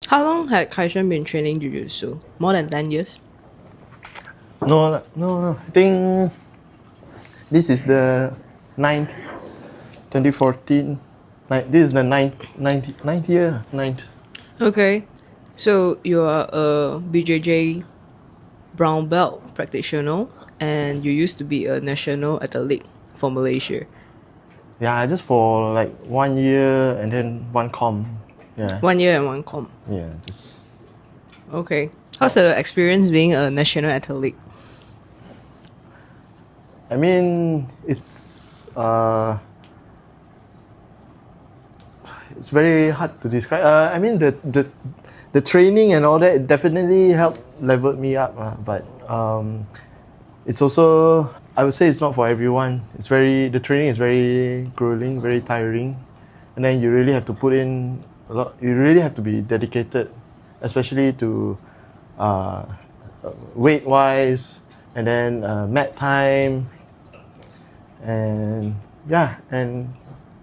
How long had Khye Shern been training Jiu-Jitsu? More than 10 years? No. I think this is the ninth, 2014. This is the ninth year. Ninth. Okay. So you are a BJJ brown belt practitioner and you used to be a national athlete for Malaysia. Yeah, just for like 1 year and then one com. Yeah. 1 year and one comp. Yeah. Just Okay. How's the experience being a national athlete? I mean, it's very hard to describe. I mean, the training and all that definitely helped level me up. But it's also, I would say, it's not for everyone. The training is very grueling, very tiring, and then you really have to put in a lot. You really have to be dedicated, especially to weight wise, and then mat time. And I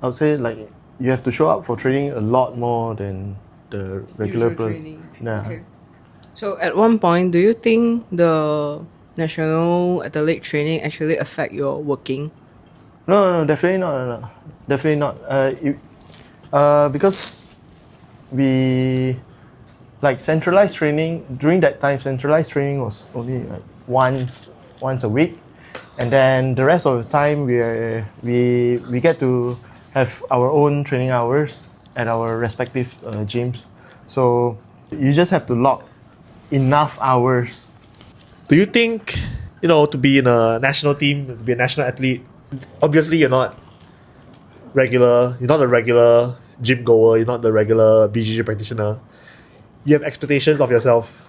would say like you have to show up for training a lot more than the regular training. Yeah. Okay. So at one point, do you think the national athlete training actually affect your working? No, definitely not. No. Definitely not. Because we like centralized training during that time. Centralized training was only like once a week. And then the rest of the time we get to have our own training hours at our respective gyms. So you just have to lock enough hours. Do you think, to be in a national team, to be a national athlete, obviously you're not a regular gym goer, you're not the regular BJJ practitioner. You have expectations of yourself.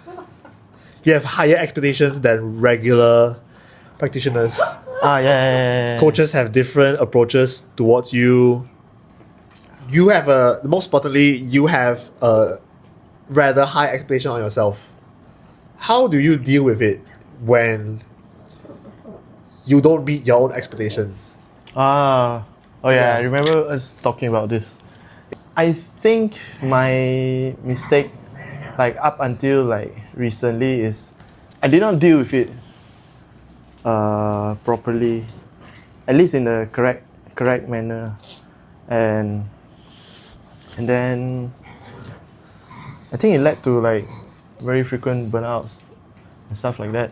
You have higher expectations than regular practitioners. Yeah. Coaches have different approaches towards you. Most importantly, you have a rather high expectation on yourself. How do you deal with it when you don't meet your own expectations? I remember us talking about this. I think my mistake, like up until like recently, is I did not deal with it properly, at least in the correct manner, and then I think it led to like very frequent burnouts and stuff like that.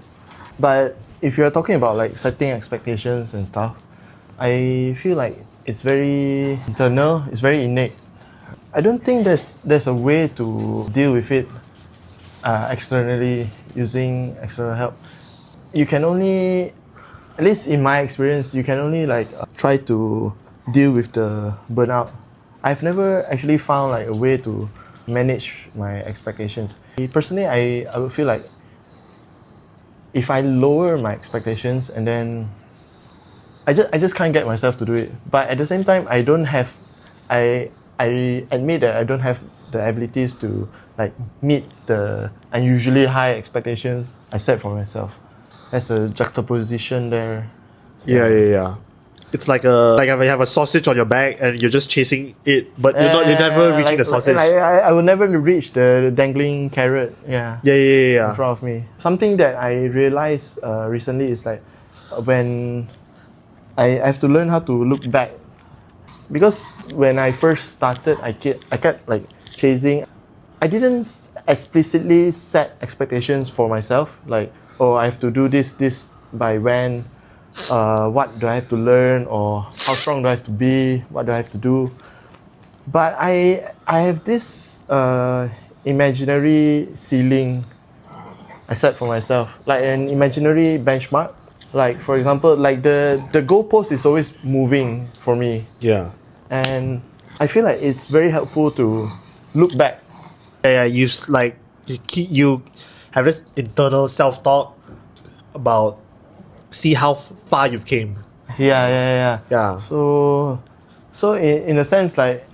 But if you're talking about like setting expectations and stuff, I feel like it's very internal, it's very innate. I don't think there's a way to deal with it externally using external help. You can only, at least in my experience, you can only like try to deal with the burnout. I've never actually found like a way to manage my expectations. Personally, I would feel like if I lower my expectations and then I just can't get myself to do it. But at the same time, I admit that I don't have the abilities to like meet the unusually high expectations I set for myself. There's a juxtaposition there. Yeah. It's like if you have a sausage on your back and you're just chasing it, but you're never reaching the sausage. I will never reach the dangling carrot. Yeah. In front of me. Something that I realized recently is like when I have to learn how to look back, because when I first started, I kept like chasing. I didn't explicitly set expectations for myself, like, oh, I have to do this by when, what do I have to learn, or how strong do I have to be, what do I have to do. But I have this imaginary ceiling I set for myself, like an imaginary benchmark. Like, for example, like the goalpost is always moving for me. Yeah. And I feel like it's very helpful to look back. Yeah, you have this internal self-talk about see how far you've came. Yeah. So in a sense, like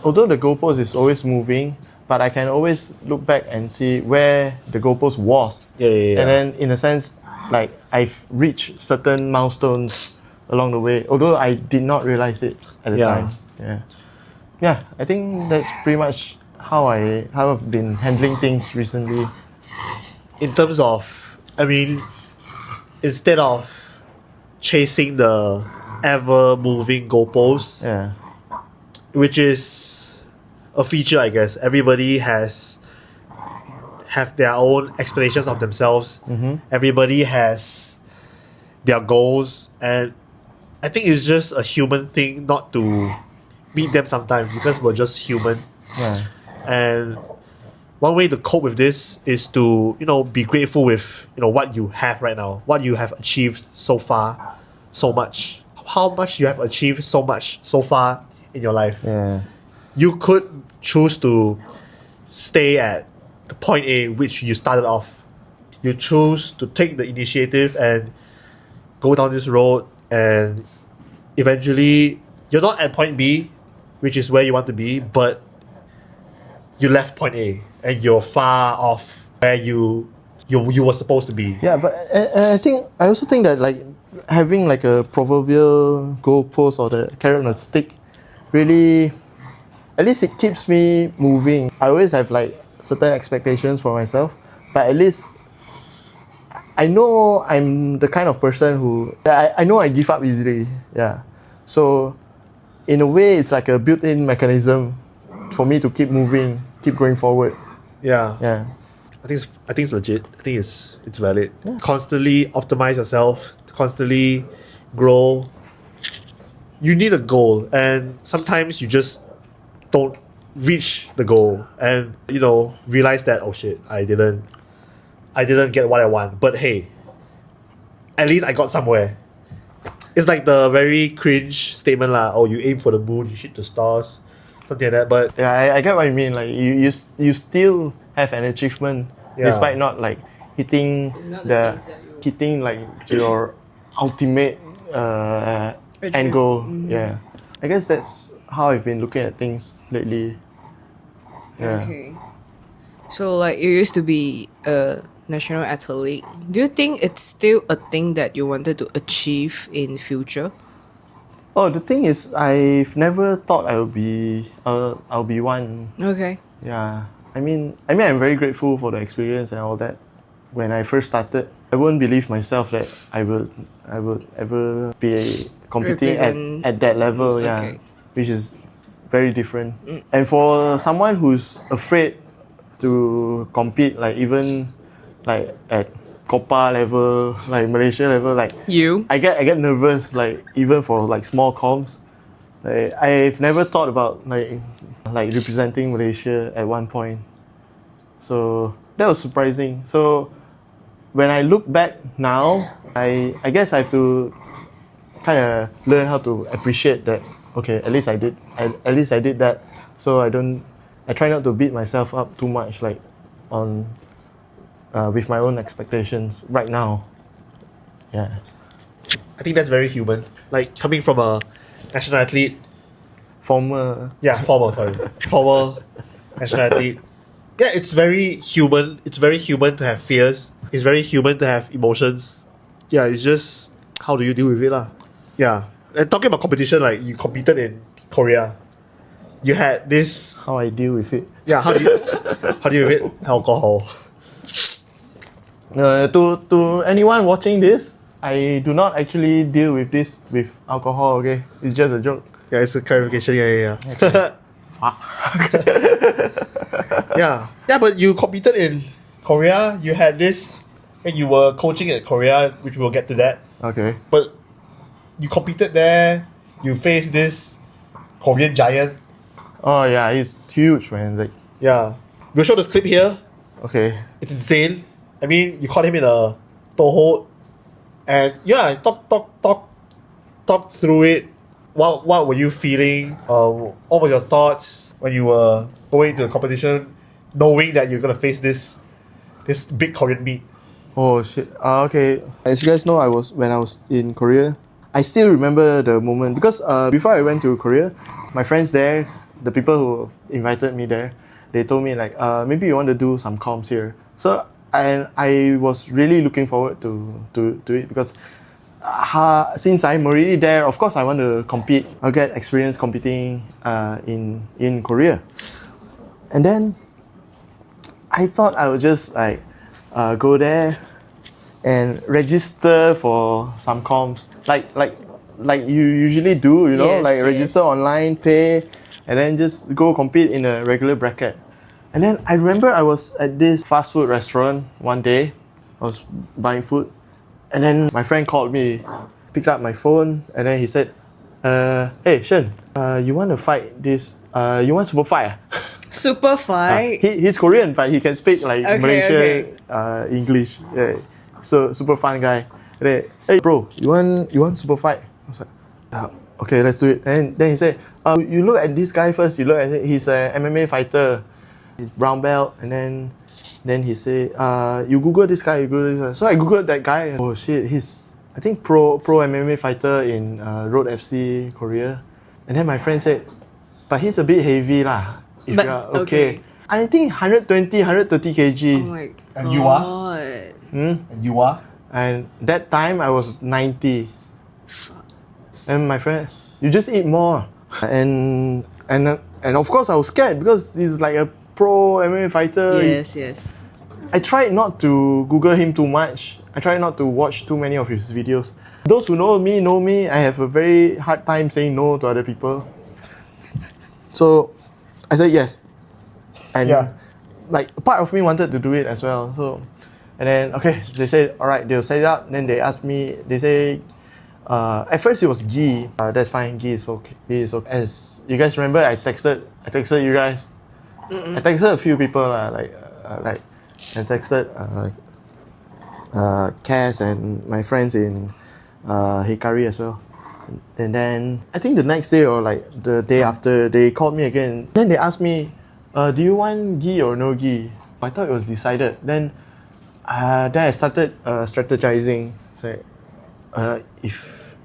although the goalpost is always moving, but I can always look back and see where the goalpost was. Yeah. And then in a sense, like I've reached certain milestones along the way, although I did not realize it at the time. Yeah, I think that's pretty much how I've been handling things recently. In terms of, I mean, instead of chasing the ever moving goalposts, Yeah. which is a feature, I guess. Everybody have their own explanations of themselves. Everybody has their goals, and I think it's just a human thing not to meet them sometimes because we're just human. Yeah. And one way to cope with this is to, be grateful with, what you have right now, what you have achieved so far, so much. How much you have achieved so much so far in your life. Yeah. You could choose to stay at the point A which you started off. You choose to take the initiative and go down this road, and eventually you're not at point B, which is where you want to be, but you left point A and you're far off where you were supposed to be. Yeah, but and I also think that like having like a proverbial goalpost or the carrot on a stick really, at least it keeps me moving. I always have like certain expectations for myself, but at least I know I'm the kind of person who I know I give up easily. Yeah, so in a way it's like a built-in mechanism for me to keep moving, keep going forward. Yeah. Yeah. I think it's legit. I think it's valid. Yeah. Constantly optimize yourself, constantly grow. You need a goal, and sometimes you just don't reach the goal, and realize that, oh shit, I didn't get what I want. But hey, at least I got somewhere. It's like the very cringe statement lah. Oh, you aim for the moon, you shoot the stars, something like that. But yeah, I get what you mean. Like you still have an achievement despite not like hitting hitting like your ultimate end goal. Yeah, I guess that's how I've been looking at things lately. Yeah. Okay. So like you used to be a national athlete. Do you think it's still a thing that you wanted to achieve in future? Oh, the thing is, I've never thought I'll be one. Okay. Yeah. I mean, I'm very grateful for the experience and all that. When I first started, I wouldn't believe myself that I would ever be competing at that level. Yeah, Okay. which is very different. And for someone who's afraid to compete, like even like at Copa level, like Malaysia level, like You? I get nervous, like even for like small comps. Like, I've never thought about like representing Malaysia at one point. So that was surprising. So when I look back now, I guess I have to kind of learn how to appreciate that. Okay, at least I did that. So I try not to beat myself up too much, like on with my own expectations right now. Yeah. I think that's very human. Like coming from a national athlete. Former National athlete. Yeah, it's very human. It's very human to have fears. It's very human to have emotions. Yeah, it's just how do you deal with it lah. Yeah. And talking about competition, like you competed in Korea. You had this. how I deal with it. Yeah, how do you deal with it? Alcohol. To anyone watching this, I do not actually deal with this with alcohol. Okay, it's just a joke. Yeah, it's a clarification. Yeah. Yeah, but you competed in Korea. You had this, and you were coaching at Korea, which we'll get to that. Okay. But you competed there. You faced this Korean giant. Oh yeah, it's huge, man. Like, Yeah, we'll show this clip here. okay. It's insane. I mean, you caught him in a toho, and yeah, talk through it. What were you feeling? What were your thoughts when you were going to the competition, knowing that you're gonna face this big Korean meet? Oh shit. Okay. As you guys know, when I was in Korea, I still remember the moment because before I went to Korea, my friends there, the people who invited me there, they told me like maybe you want to do some comps here. So I was really looking forward to it because since I'm already there, of course I want to compete. I'll get experience competing in Korea. And then I thought I would just like go there and register for some comps, like you usually do, you know, Yes, like register yes. online, pay, and then just go compete in a regular bracket. And then I remember I was at this fast food restaurant one day. I was buying food, and then my friend called me, picked up my phone, and then he said, "Hey Shern, you want to fight this? You want super fight?" Super fight. He's Korean, but he can speak like Okay, Malaysian English. Yeah. So super fun guy. And then, hey bro, you want super fight? I was like, okay, let's do it. And then he said, you look at this guy first. You look at it, he's a MMA fighter. He's brown belt. And then he said, you Google this guy. You Google this guy. So I Googled that guy. Oh shit, he's I think pro MMA fighter in Road FC Korea. And then my friend said, but he's a bit heavy lah. If But, you are okay. I think 120, 130 kg. Oh my god. And you are? And you are? And that time I was 90. And my friend, you just eat more. And of course I was scared because he's like a pro MMA fighter. Yes. I tried not to Google him too much. I tried not to watch too many of his videos. Those who know me. I have a very hard time saying no to other people. So I said yes. And like a part of me wanted to do it as well. So and then okay, they said alright, they'll set it up. Then they asked me, they say at first it was gi. That's fine, gi is okay. As you guys remember, I texted you guys. I texted a few people like I texted Cass and my friends in Hikari as well. And then I think the next day or like the day after, they called me again. Then they asked me, do you want gi or no gi? I thought it was decided. Then I started strategizing. So, if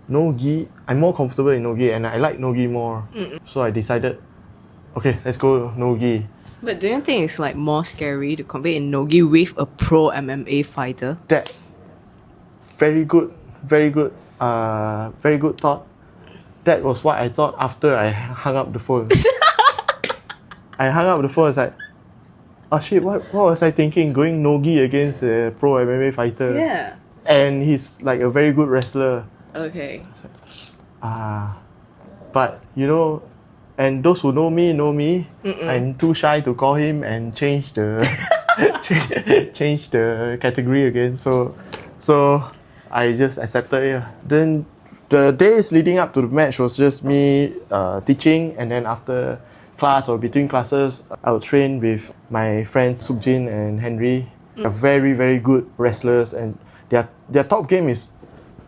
no gi, I'm more comfortable in no gi and I like no gi more. So I decided, okay, let's go no gi. But do you think it's like more scary to compete in nogi with a pro MMA fighter? That very good thought. That was what I thought after I hung up the phone. I hung up the phone. It's like, oh shit, what was I thinking? Going nogi against a pro MMA fighter. Yeah. And he's like a very good wrestler. Okay. But you know, and those who know me. I'm too shy to call him and change the change the category again. So I just accepted it. Then the days leading up to the match was just me teaching, and then after class or between classes, I would train with my friends Sukjin and Henry. They're very, very good wrestlers, and their top game is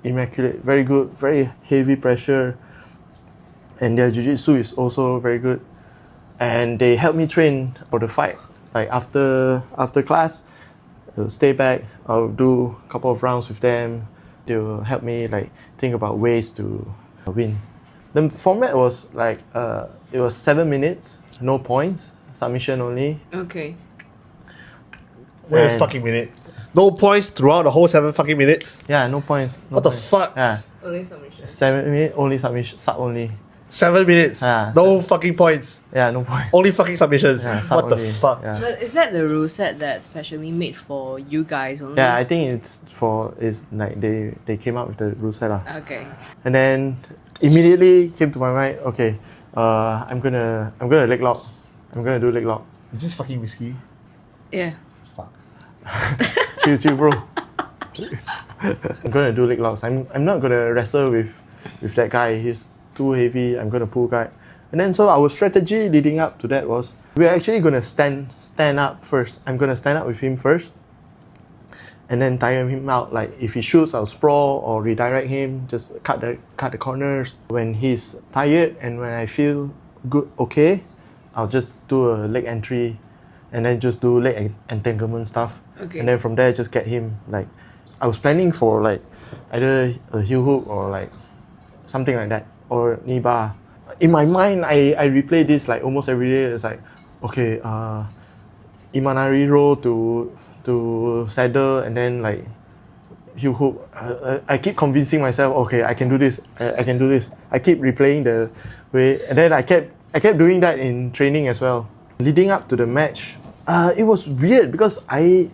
immaculate, very good, very heavy pressure, and their jiu-jitsu is also very good. And they helped me train for the fight. Like after class, I'll stay back, I'll do a couple of rounds with them. They'll help me like think about ways to win. The format was like it was 7 minutes, no points, submission only. Okay. Wait a And- fucking minute. No points throughout the whole 7 fucking minutes? Yeah, no points. No What the points. fuck? Yeah, Only submission. 7 minutes only submission, sub only. 7 minutes. No fucking points. Yeah, no point. Only fucking submissions. Yeah, sub What the only. fuck? Yeah. But is that the rule set that's specially made for you guys only? Yeah, I think it's like they came up with the rule set lah. Okay. And then immediately came to my mind, okay, I'm gonna leg lock. I'm gonna do leg lock. Is this fucking whiskey? Yeah. Fuck. Chill bro. I'm gonna do leg locks. I'm not gonna wrestle with that guy. He's too heavy. I'm gonna pull guard. And then so our strategy leading up to that was we're actually gonna stand up first. I'm gonna stand up with him first, and then tire him out. Like if he shoots, I'll sprawl or redirect him. Just cut the corners. When he's tired and when I feel good, okay, I'll just do a leg entry, and then just do leg entanglement stuff. Okay. And then from there, just get him like. I was planning for like either a heel hook or like something like that or knee bar. In my mind, I replay this like almost every day. It's like, okay, Imanari roll to saddle and then like heel hook. I keep convincing myself, okay, I can do this. I can do this. I keep replaying the way, and then I kept doing that in training as well. leading up to the match, it was weird because I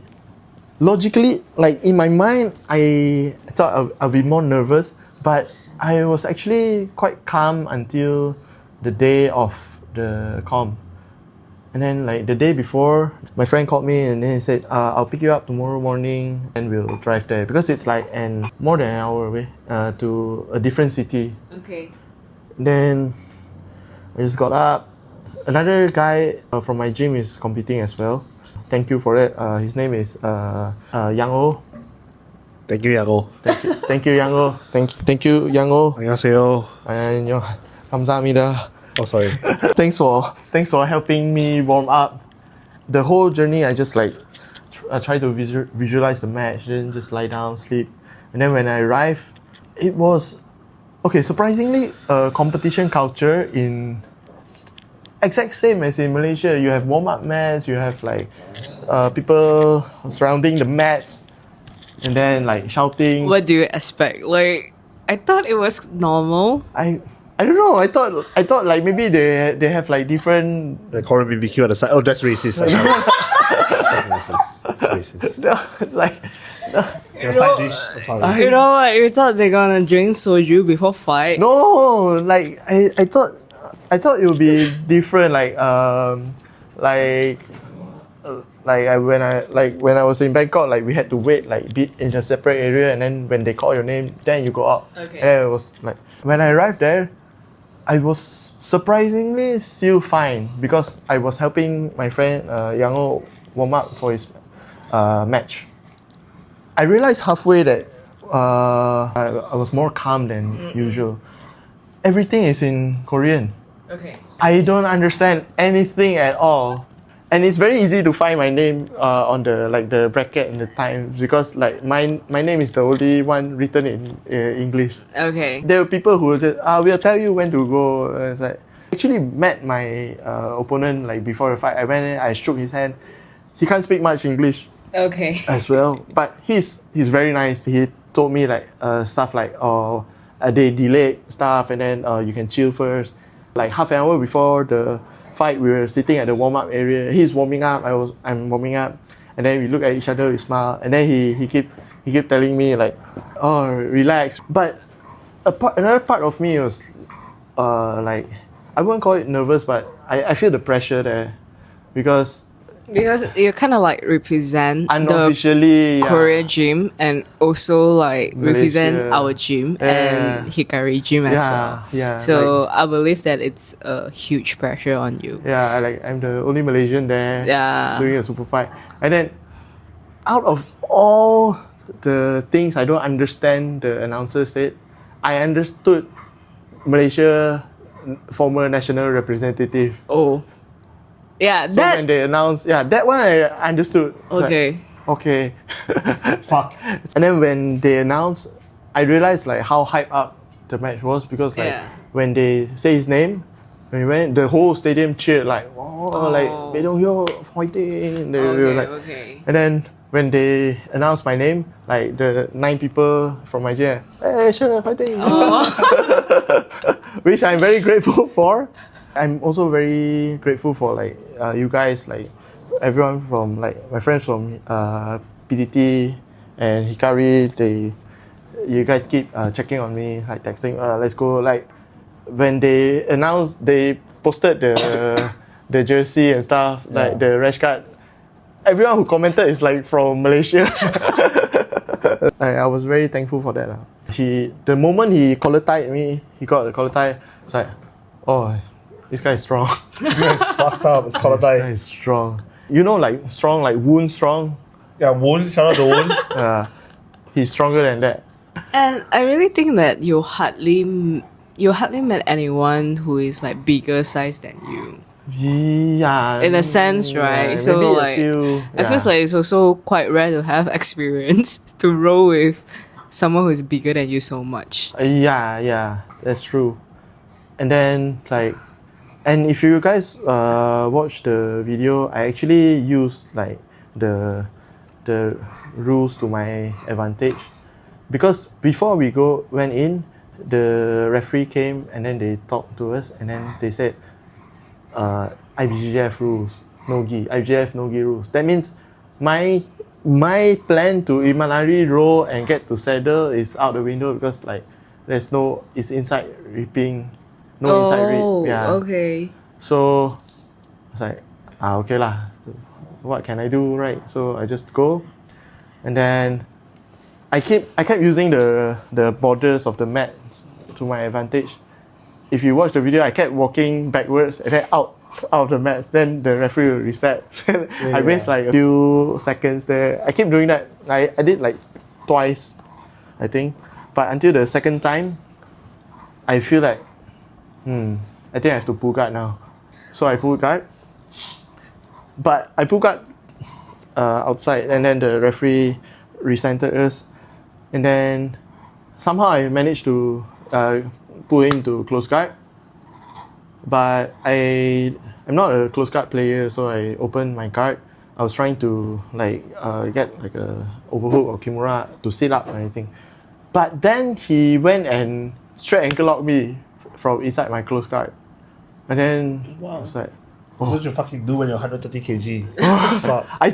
logically, like in my mind, I thought I'll be more nervous, but I was actually quite calm until the day of the comp. And then like the day before, my friend called me and then he said, I'll pick you up tomorrow morning and we'll drive there. Because it's like more than an hour away to a different city. Okay. Then I just got up. Another guy from my gym is competing as well. Thank you for that. His name is Yang O. Thank you, Yago. Thank you, Yang O. Thank you, Yang O. 안녕하세요. 감사합니다. Oh, sorry. Thanks for helping me warm up. The whole journey, I just like try to visualize the match, then just lie down, sleep. And then when I arrived, it was surprisingly competition culture in exact same as in Malaysia. You have warm up mats, you have like people surrounding the mats, and then like shouting. What do you expect? Like, I thought it was normal. I don't know. I thought like maybe they have like different. The Korean BBQ at the side. Oh, that's racist. That's racist. Like Your side dish. I'm sorry. You know what? You thought they're gonna drink soju before fight? no, like I thought it would be different. When I was in Bangkok, like we had to wait like be in a separate area, and then when they call your name, then you go out. Okay. And then it was like when I arrived there, I was surprisingly still fine because I was helping my friend Yang O warm up for his match. I realized halfway that I was more calm than usual. Everything is in Korean. Okay. I don't understand anything at all. And it's very easy to find my name on the bracket in the Times because like my name is the only one written in English. Okay. There were people who will just we'll tell you when to go. It's like actually met my opponent like before the fight. I went in, I shook his hand. He can't speak much English Okay. as well, but he's very nice. He told me like stuff like they delayed stuff and then you can chill first. Like half an hour before the fight, we were sitting at the warm up area. He's warming up. I'm warming up, and then we look at each other. We smile, and then he kept telling me like, "Oh, relax." But another part of me was like I wouldn't call it nervous, but I feel the pressure there because you kind of like represent the unofficially Korean gym and also like represent Malaysia. our gym Yeah. and Hikari gym as well. Yeah. So I believe that it's a huge pressure on you. I'm the only Malaysian there Yeah. doing a super fight. And then out of all the things I don't understand, the announcer said, I understood Malaysia former national representative. Oh. Yeah, So when they announced, that one I understood. okay. Like, okay. Fuck. And then when they announced, I realized like how hyped up the match was because like Yeah. when they say his name, when he went, the whole stadium cheered like, like Bae Yo fighting. They were like, okay. and then when they announced my name, like the 9 people from my gym, hey, sure, fighting. Which I'm very grateful for. I'm also very grateful for like you guys, like everyone from like my friends from PTT and Hikari. You guys keep checking on me, like texting, let's go. Like when they announced, they posted the jersey and stuff, like the rash guard. Everyone who commented is like from Malaysia. I was very thankful for that. The moment he collar tied me, he got the collar tie. It's like, oh, this guy is strong. This guy's fucked up. It's collar This guy tie. is strong. You know, like strong, like wound strong. Yeah, Woon. Shout out to Woon. He's stronger than that. And I really think that you hardly met anyone who is like bigger size than you. Yeah. In a sense, right? Yeah, So maybe like, a few, I feel like it's also quite rare to have experience to roll with someone who is bigger than you so much. Yeah, that's true. And then like, and if you guys watch the video, I actually used like the rules to my advantage, because before we went in, the referee came and then they talked to us and then they said, IBJJF rules, no gi. IBJJF no gi rules. That means my plan to Imanari roll and get to saddle is out the window because like there's no, it's inside reaping, no inside reap. Yeah. Okay. So I was like, okay lah. What can I do, right? So I just go, and then I kept using the borders of the mat to my advantage. If you watch the video, I kept walking backwards and then out of the mats. Then the referee will reset. I waste like a few seconds there. I keep doing that. I did like twice, I think. But until the second time, I feel like, I think I have to pull guard now. So I pull guard. But I pull guard outside, and then the referee resented us. And then somehow I managed to pull him to close guard. But I'm not a close guard player, so I opened my guard. I was trying to get like a overhook or kimura to sit up or anything. But then he went and straight ankle locked me from inside my close guard. And then I was like, what did you fucking do when you're 130 kg? Fuck. I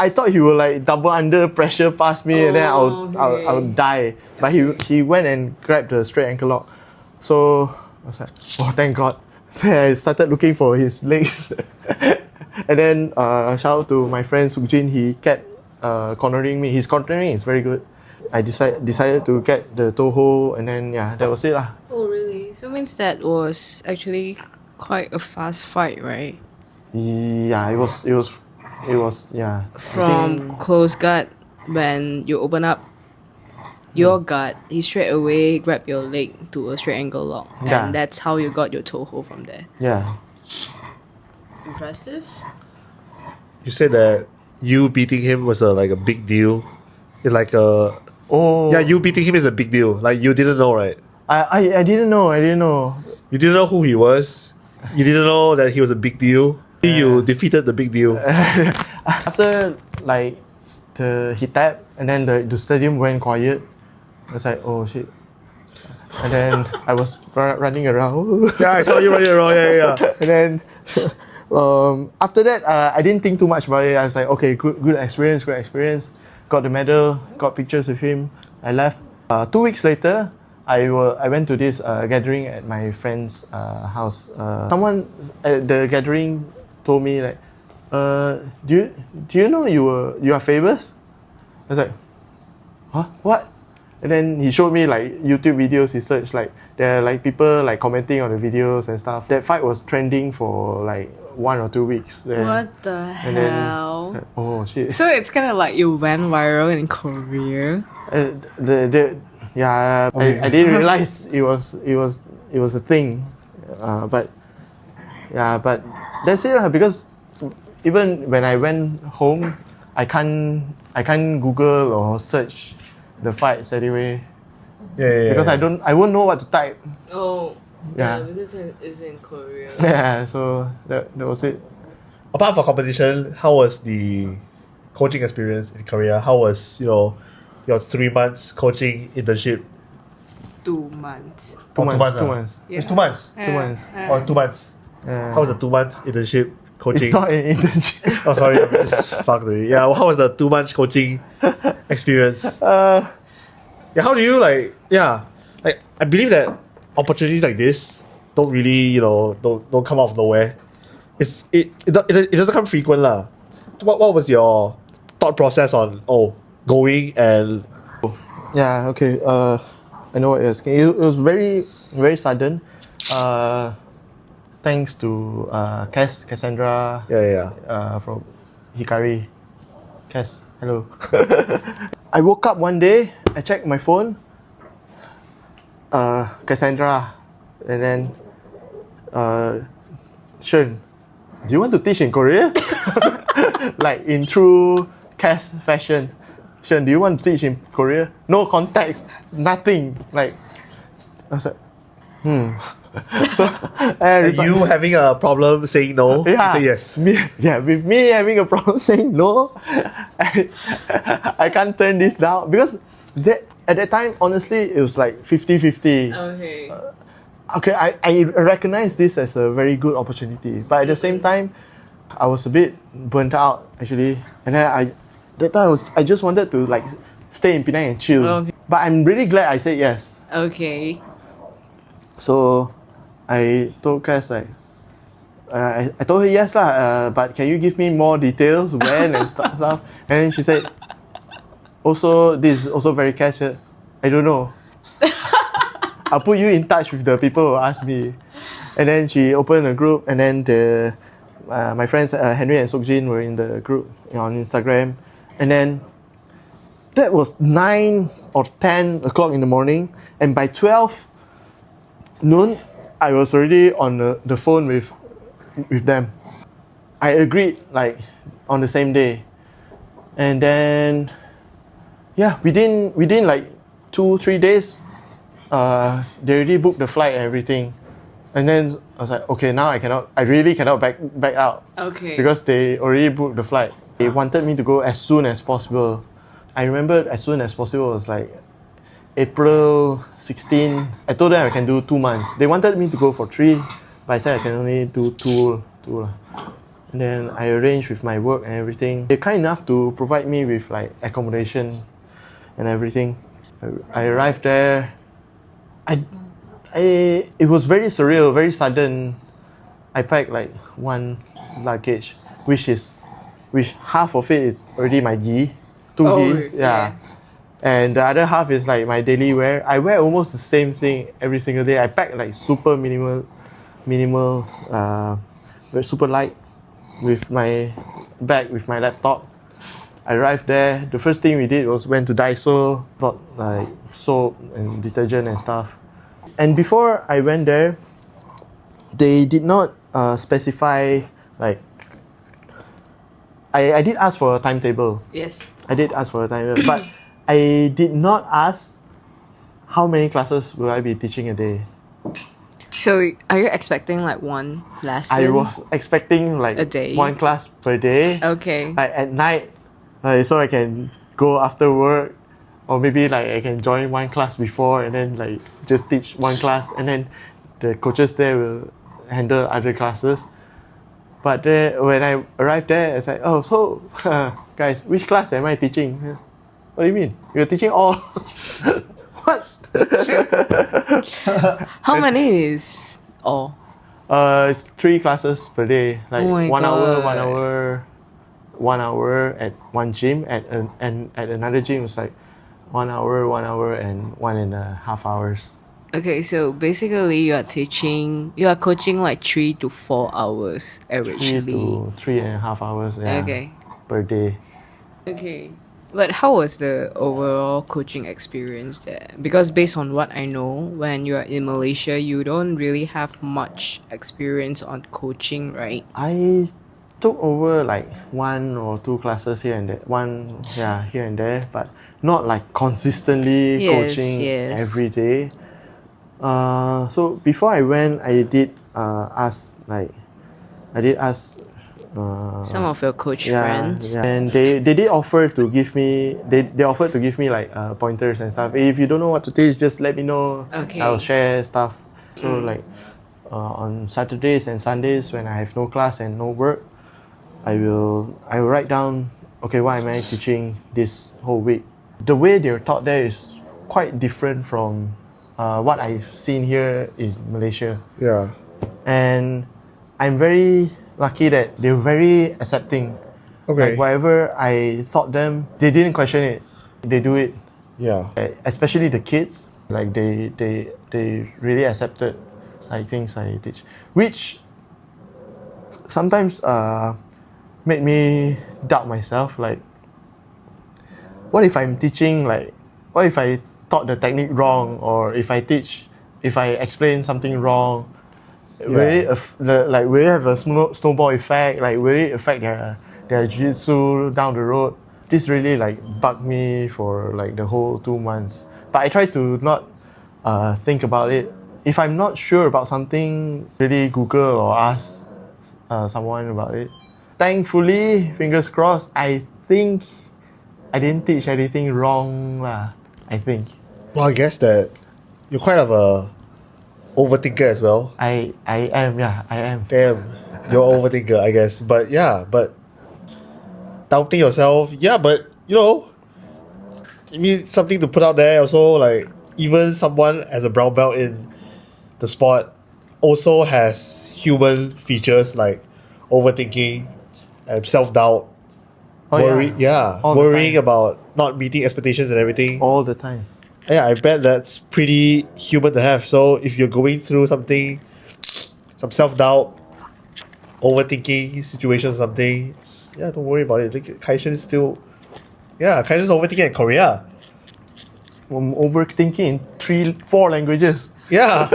thought he would like double under pressure past me, and then I would die. But he went and grabbed the straight ankle lock. So I was like, oh, thank God. Then I started looking for his legs. And then shout out to my friend Sukjin. He kept cornering me. His cornering is very good. I decided to get the Toho, and then that was it lah. Oh really? So means that was actually quite a fast fight, right? Yeah, it was yeah. From close guard, when you open up your guard, he straight away grabbed your leg to a straight angle lock. Yeah. And that's how you got your Toho from there. Yeah. Impressive. You said that you beating him was like a big deal. It's like a... Oh. Yeah, you beating him is a big deal. Like, you didn't know, right? I didn't know. You didn't know who he was. You didn't know that he was a big deal. You defeated the big deal. After like he tapped, and then the stadium went quiet. I was like, oh shit. And then I was running around. Yeah, I saw you running around. Yeah. And then after that, I didn't think too much about it. I was like, okay, good experience. Got the medal, got pictures with him. I left. 2 weeks later, I went to this gathering at my friend's house. Someone at the gathering told me like, do you know you are famous? I was like, huh? What? And then he showed me like YouTube videos. He searched like there are like people like commenting on the videos and stuff. That fight was trending for like 1 or 2 weeks. Then, What the and then, hell? like, oh shit. So it's kind of like you went viral in Korea. I didn't realize it was a thing, but that's it because even when I went home, I can't Google or search the fights anyway. Because I won't know what to type. Oh. Yeah. Because it's in Korea. Yeah, so that was it. Apart from competition, how was the coaching experience in Korea? How was your 3 months coaching internship? 2 months. 2 months. 2 2 months. months. It's 2 months. 2 months. Or 2 months. How was the 2 months internship coaching? It's not an internship. Oh, sorry, I'm just fucked with it. Yeah, how was the 2 months coaching experience? How do you like I believe that opportunities like this don't really, don't come out of nowhere. It doesn't come frequent lah. What was your thought process on going and... Yeah, okay. I know what you're asking. It was very, very sudden. Thanks to Cassandra. From Hikari. Cass, hello. I woke up one day, I checked my phone. Cassandra, and then Shern, do you want to teach in Korea? Like in true Cass fashion. Shern, do you want to teach in Korea? No context, nothing. Like I was like, So and you having a problem saying no, you say yes. With me having a problem saying no, I can't turn this down because at that time, honestly, it was like 50-50. Okay. okay, I recognize this as a very good opportunity, but at the same time, I was a bit burnt out actually, and then I just wanted to like stay in Penang and chill. Okay. But I'm really glad I said yes. Okay. So I told Cass like, I told her yes lah, but can you give me more details when and stuff? And then she said, also this is also very casual. I don't know. I'll put you in touch with the people who asked me. And then she opened a group, and then my friends Henry and Sokjin were in the group on Instagram. And then that was 9 or 10 o'clock in the morning, and by 12 noon I was already on the phone with them. I agreed like on the same day, and then yeah, within like 2-3 days, they already booked the flight and everything, and then I was like, okay, now I really cannot back out. Okay. Because they already booked the flight. They wanted me to go as soon as possible. I remember as soon as possible was like April 16. I told them I can do 2 months. They wanted me to go for 3, but I said I can only do two. And then I arranged with my work and everything. They're kind enough to provide me with like accommodation and everything. I arrived there. It was very surreal, very sudden. I packed like 1 luggage, which half of it is already my gi, 2 gis, yeah. And the other half is like my daily wear. I wear almost the same thing every single day. I pack like super minimal, super light, with my bag, with my laptop. I arrived there. The first thing we did was went to Daiso, bought like soap and detergent and stuff. And before I went there, they did not specify like. I did ask for a timetable. Yes. I did ask for a timetable, but I did not ask how many classes will I be teaching a day. So are you expecting like 1 lesson? I was expecting like a day? 1 class per day. Okay. Like at night, so I can go after work, or maybe like I can join 1 class before and then like just teach 1 class, and then the coaches there will handle other classes. But when I arrived there, it's like, oh, so guys, which class am I teaching? What do you mean? You're teaching all? What? How many is all? It's 3 classes per day. Like Oh my 1 hour, 1 God. hour, 1 hour at one gym, and at another gym it's like 1 hour, 1 hour, and 1.5 hours. Okay, so basically you are coaching like 3 to 4 hours 3 averagely. to 3.5 hours, yeah, Okay. per day. Okay. But how was the overall coaching experience there? Because based on what I know, when you are in Malaysia, you don't really have much experience on coaching, right? I took over like 1 or 2 classes here and there, here and there, but not like consistently Yes, coaching yes. every day. So before I went, I did ask Some of your coach friends. yeah, and they did offer to give me they offered to give me like pointers and stuff. If you don't know what to teach, just let me know. Okay. I'll share stuff. So like on Saturdays and Sundays when I have no class and no work, I will write down, okay, what am I teaching this whole week. The way they're taught there is quite different from what I've seen here in Malaysia. Yeah. And I'm very lucky that they're very accepting. Okay. Like whatever I taught them, they didn't question it. They do it. Yeah. Especially the kids, like they really accepted like things I teach, which sometimes made me doubt myself. Like, what if I'm teaching what if I taught the technique wrong, or if I explain something wrong? Will it will it have a snowball effect? Like, will it affect their jiu-jitsu down the road? This really like bugged me for like the whole 2 months. But I try to not think about it. If I'm not sure about something, really Google or ask someone about it. Thankfully, fingers crossed, I think I didn't teach anything wrong lah. I think. Well, I guess that you're quite of a overthinker as well. I am, yeah, I am. Damn, you're overthinker, I guess. But yeah, but doubting yourself, yeah, but you know, you need something to put out there also. Like, even someone as a brown belt in the sport also has human features like overthinking and self-doubt, All the worrying time. about not meeting expectations and everything. All the time. Yeah, I bet that's pretty human to have. So if you're going through something, some self-doubt, overthinking situations, something, yeah, don't worry about it. Like, Khye Shern is still, yeah, Khye Shern is overthinking in Korea. I'm overthinking in 3-4 languages. Yeah.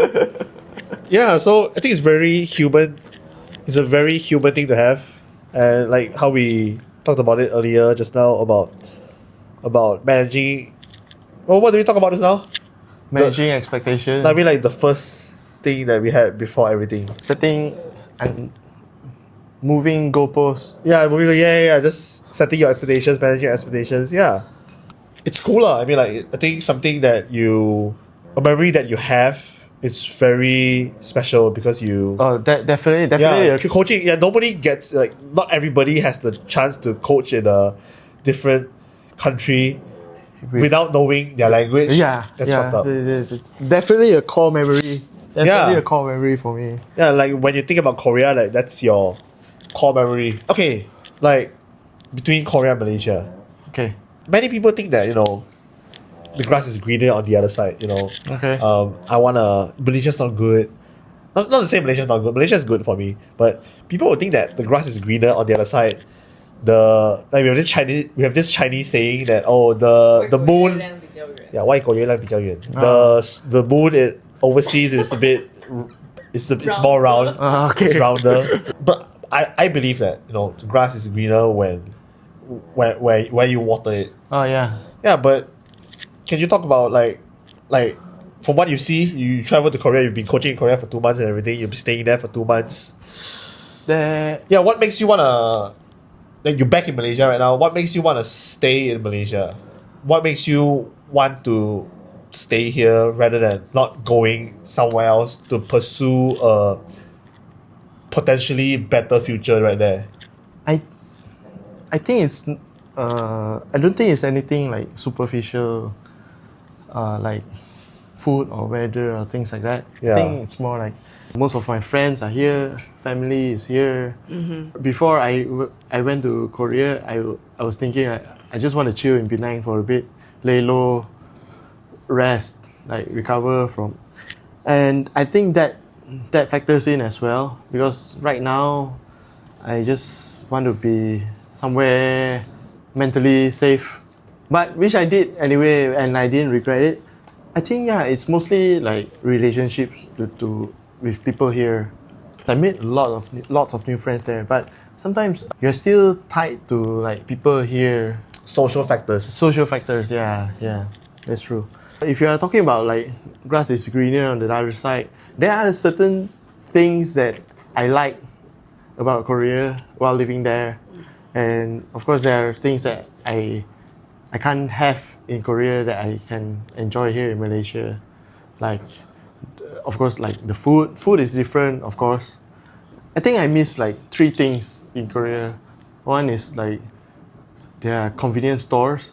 Yeah, so I think it's very human. It's a very human thing to have. And like how we talked about it earlier just now about managing. Well, what did we talk about just now? Managing expectations. I mean, like the first thing that we had before everything. Setting and moving goalposts. Yeah, yeah. Just setting your expectations, managing your expectations. Yeah, it's cooler. I mean, like I think something that a memory that you have is very special because you. Oh, definitely. Yeah, coaching. Yeah, nobody gets like not everybody has the chance to coach in a different country without knowing their language. Yeah, that's yeah. fucked up. It's definitely a core memory. Definitely a core memory for me. Yeah, like when you think about Korea, like that's your core memory. Okay, like between Korea and Malaysia, Okay. many people think that the grass is greener on the other side. Okay. Malaysia's not good. Not to say Malaysia's not good. Malaysia is good for me, but people would think that the grass is greener on the other side. We have this Chinese saying that the moon. Yeah, 外国月亮比较圆. The moon overseas is a bit. It's more round. Okay. It's rounder. But I believe that the grass is greener when you water it. Oh yeah. Yeah, but can you talk about like from what you see, you travel to Korea, you've been coaching in Korea for 2 months and everything, you'll be staying there for 2 months. Yeah, what makes you wanna, like, you're back in Malaysia right now, what makes you wanna stay in Malaysia? What makes you want to stay here rather than not going somewhere else to pursue a potentially better future right there? I think it's I don't think it's anything like superficial, like food or weather or things like that. Yeah. I think it's more like most of my friends are here, family is here. Before I went to Korea, I was thinking I just want to chill in Penang for a bit, lay low, rest, like recover from, and I think that factors in as well, because right now I just want to be somewhere mentally safe, but which I did anyway, and I didn't regret it. I think it's mostly like relationships with people here. I made lots of new friends there, but sometimes you're still tied to like people here. Social factors. Social factors, yeah, that's true. If you are talking about like grass is greener on the other side, there are certain things that I like about Korea while living there, and of course there are things that I can't have in Korea that I can enjoy here in Malaysia. Like, of course, like the food. Food is different, of course. I think I miss like 3 things in Korea. One is like there are convenience stores.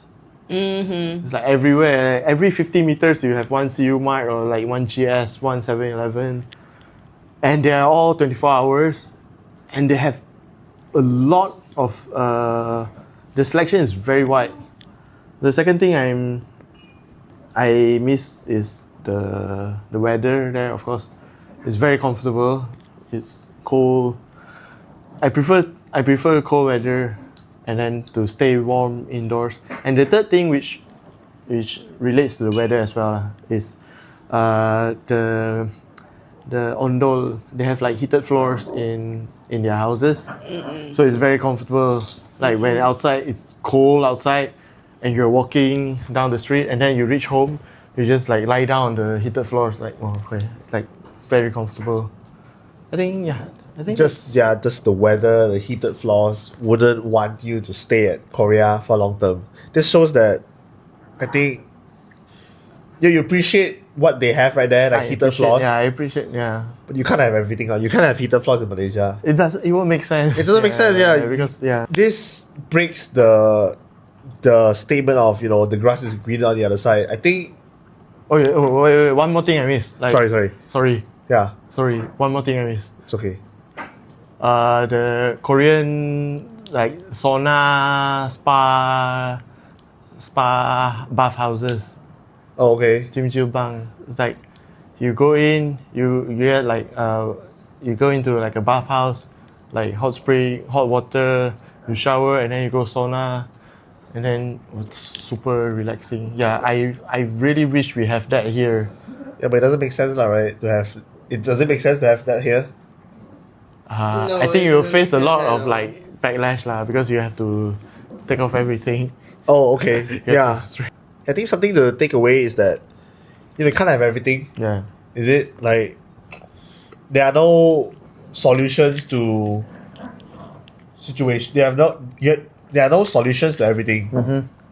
It's like everywhere. Every 50 meters you have one CU Mart or like one GS, one 7-Eleven. And they are all 24 hours. And they have a lot of the selection is very wide. The second thing I miss is the weather there, of course. It's very comfortable. It's cold. I prefer cold weather, and then to stay warm indoors. And the third thing which relates to the weather as well is the ondol. They have like heated floors in their houses, so it's very comfortable. Like when outside it's cold outside, and you're walking down the street, and then you reach home, you just like lie down on the heated floors, like like very comfortable. I think Just the weather, the heated floors wouldn't want you to stay at Korea for long term. This shows that I think you appreciate what they have right there, like heated floors. Yeah, I appreciate. Yeah, But you can't have everything. You can't have heated floors in Malaysia. it does. It won't make sense. It doesn't make sense. Yeah, because this breaks the statement of the grass is greener on the other side. I think. Oh, yeah, wait, one more thing I missed. Like, sorry. Yeah, Sorry, one more thing I missed. it's okay. The Korean like sauna, spa bath houses. Oh, okay. Bang. It's like you go in, you get like you go into like a bathhouse, like hot spring, hot water, you shower and then you go sauna, and then it's super relaxing. Yeah, I really wish we have that here. Yeah, but it doesn't make sense, right? Does it make sense to have that here? No, I think it you will doesn't face a make lot sense at of all. like backlash lah, because you have to take off everything. Oh, okay. Yeah. That's right. I think something to take away is that you can't have everything. Yeah. Is it like there are no solutions to situation? There are no solutions to everything.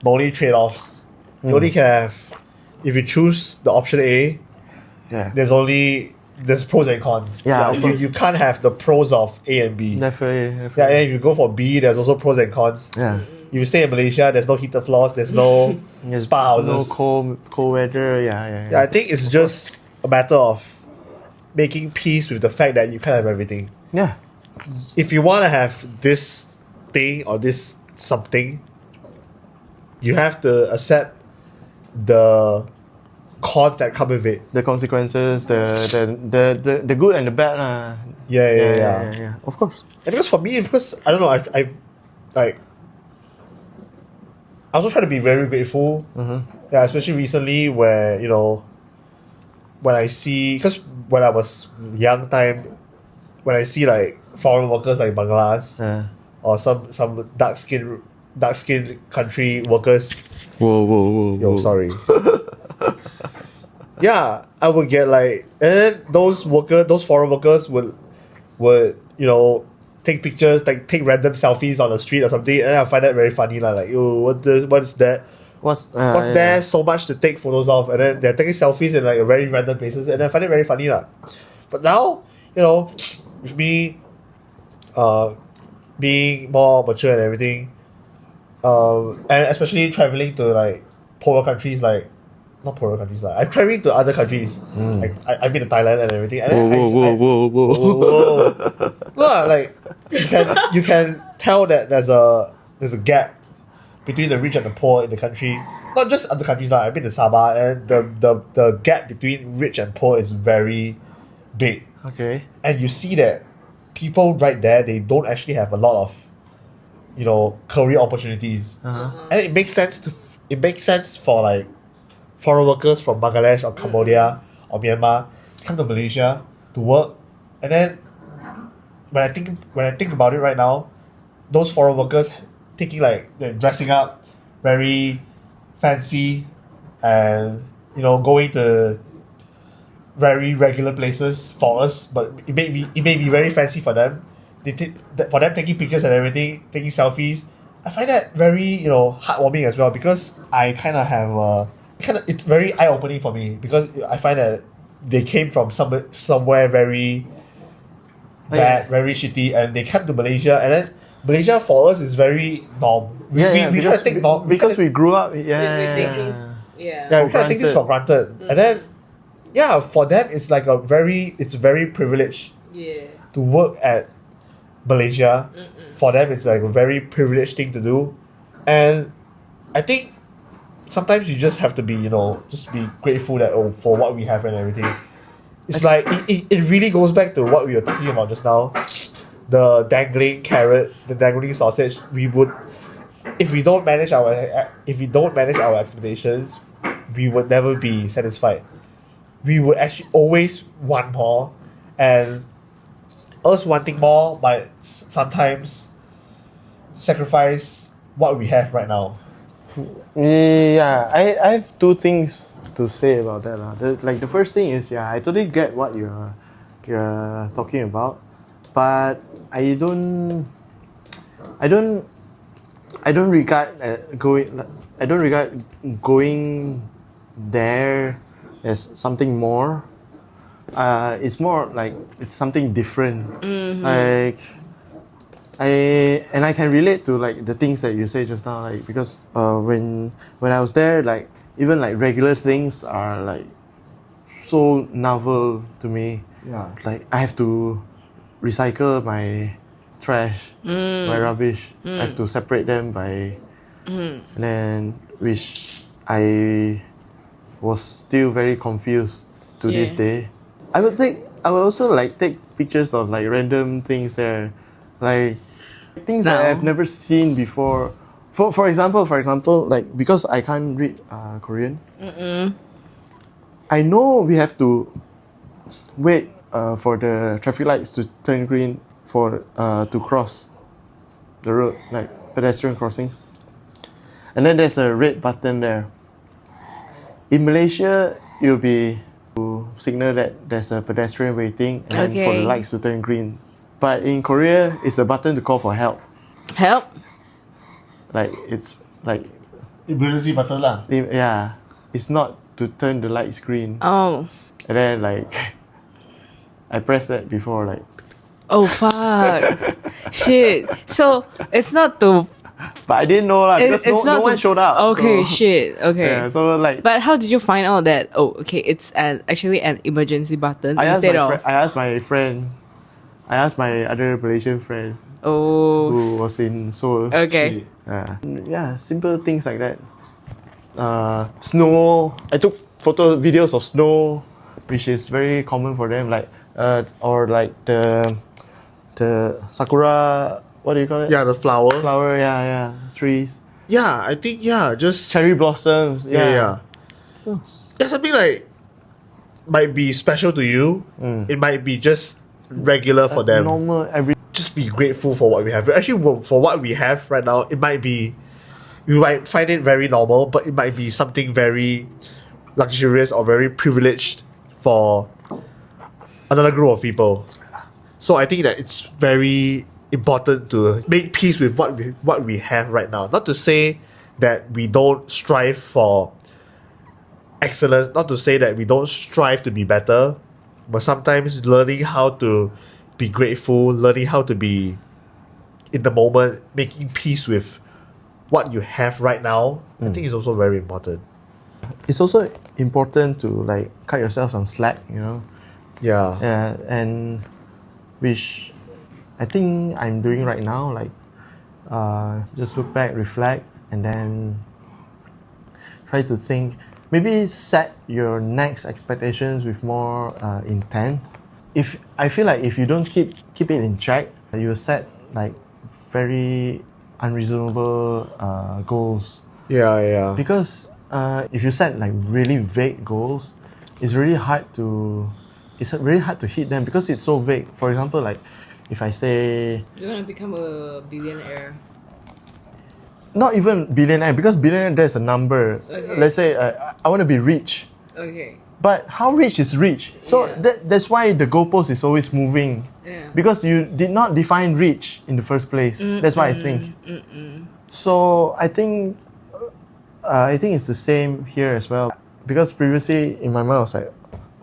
But only trade-offs. You only can have, if you choose the option A, Yeah. there's pros and cons. Yeah, of course. You can't have the pros of A and B. Definitely. Yeah, and if you go for B, there's also pros and cons. Yeah. If you stay in Malaysia, there's no heated floors, there's no spa houses. No cold weather. Yeah. Yeah, I think it's just a matter of making peace with the fact that you can't have everything. Yeah. If you want to have this thing or this something, you have to accept the cons that come with it. The consequences, the good and the bad lah. Yeah. Of course. And because for me, I don't know, I also try to be very grateful. Yeah, especially recently where when I see, because when I was young time, when I see like foreign workers like Bangladesh or some dark skin country workers. Whoa. Yo, sorry. Yeah, I would get like, and then those foreign workers would take pictures, like take random selfies on the street or something, and I find that very funny lah. Like, yo, what is that? What's there so much to take photos of? And then they're taking selfies in like a very random places, and I find it very funny lah. But now, with me, being more mature and everything, and especially traveling to like poorer countries, like not poorer countries, like I'm traveling to other countries. Like I've been to Thailand and everything. And whoa. No, like you can tell that there's a gap between the rich and the poor in the country. Not just other countries, like I've been to Sabah, and the gap between rich and poor is very big. Okay. And you see that people right there, they don't actually have a lot of career opportunities. And it makes sense for like foreign workers from Bangladesh or Cambodia or Myanmar to come to Malaysia to work. And then when I think about it right now, those foreign workers they're dressing up very fancy and going to very regular places for us, but it may be very fancy for them. For them taking pictures and everything, taking selfies, I find that very heartwarming as well, because I kind of have it's very eye opening for me, because I find that they came from somewhere very bad, very shitty, and they came to Malaysia, and then Malaysia for us is very norm. We try to take norm because we grew up. We take things, we kind of take this for granted, and then for them it's like it's very privileged to work at Malaysia. For them it's like a very privileged thing to do, and I think sometimes you just have to be just be grateful that for what we have and everything. It's like it really goes back to what we were talking about just now, the dangling carrot, the dangling sausage. If we don't manage our expectations, we would never be satisfied. We would actually always want more, and us wanting more might sometimes sacrifice what we have right now. Yeah, I have two things to say about that lah. The first thing is, I totally get what you're talking about, but I don't regard going there as something more. It's more like it's something different. Like I can relate to like the things that you say just now, like because when I was there, like even like regular things are like so novel to me. Yeah. Like I have to recycle my trash, my rubbish. I have to separate them by, and then which I was still very confused to this day. I would also like take pictures of like random things there, like things that I've never seen before. For example, like because I can't read Korean, I know we have to wait for the traffic lights to turn green for to cross the road, like pedestrian crossings, and then there's a red button there. In Malaysia, it'll be to signal that there's a pedestrian waiting and for the lights to turn green. But in Korea, it's a button to call for help. Help? Like it's like Emergency button lah. yeah, it's not to turn the lights green. Oh. And then like I pressed that before, like Oh fuck. Shit. So it's not to. but I didn't know because no one showed up. Okay, so, shit. Okay. Yeah, so like But how did you find out that? Oh, okay, it's actually an emergency button I instead of. I asked my friend. I asked my other Malaysian friend Oh. who was in Seoul. Okay. Yeah, simple things like that. Snow. I took videos of snow, which is very common for them. Like or like the sakura. What do you call it? Yeah, the flower. Flower. Yeah. Trees. Yeah, I think just Cherry blossoms. Yeah. So, Something like might be special to you. It might be just regular for them. normal Just be grateful for what we have. Actually, for what we have right now, it might be, you might find it very normal, but it might be something very luxurious or very privileged for another group of people. So I think that it's very important to make peace with what we have right now. Not to say that we don't strive for excellence, not to say that we don't strive to be better, but sometimes learning how to be grateful, learning how to be in the moment, making peace with what you have right now, I think is also very important. It's also important to like cut yourself some slack, Yeah. Yeah, and which I think I'm doing right now, like just look back, reflect, and then try to think, maybe set your next expectations with more intent. If I feel like if you don't keep it in check, you set like very unreasonable goals. Yeah. Because if you set like really vague goals, it's really hard to hit them because it's so vague. For example, like if I say You want to become a billionaire? not even billionaire, because billionaire there's a number. Okay. Let's say I want to be rich, Okay. but how rich is rich? So Yeah. that's why the goalpost is always moving. Yeah. Because you did not define rich in the first place. That's what I think. So I think it's the same here as well. Because previously in my mind I was like,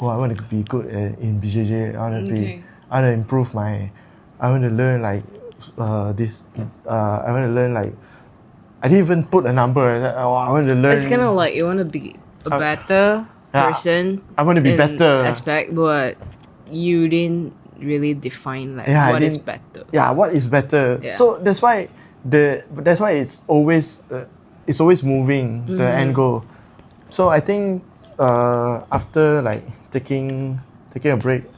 oh, I want to be good in BJJ. I want to improve I want to learn like this. I want to learn like. I didn't even put a number. I want to learn. It's kind of like you want to be a better person. I want to be in better. Aspect, but you didn't really define like what is better. Yeah, what is better? Yeah. So that's why it's always moving the end goal. So I think after like taking a break,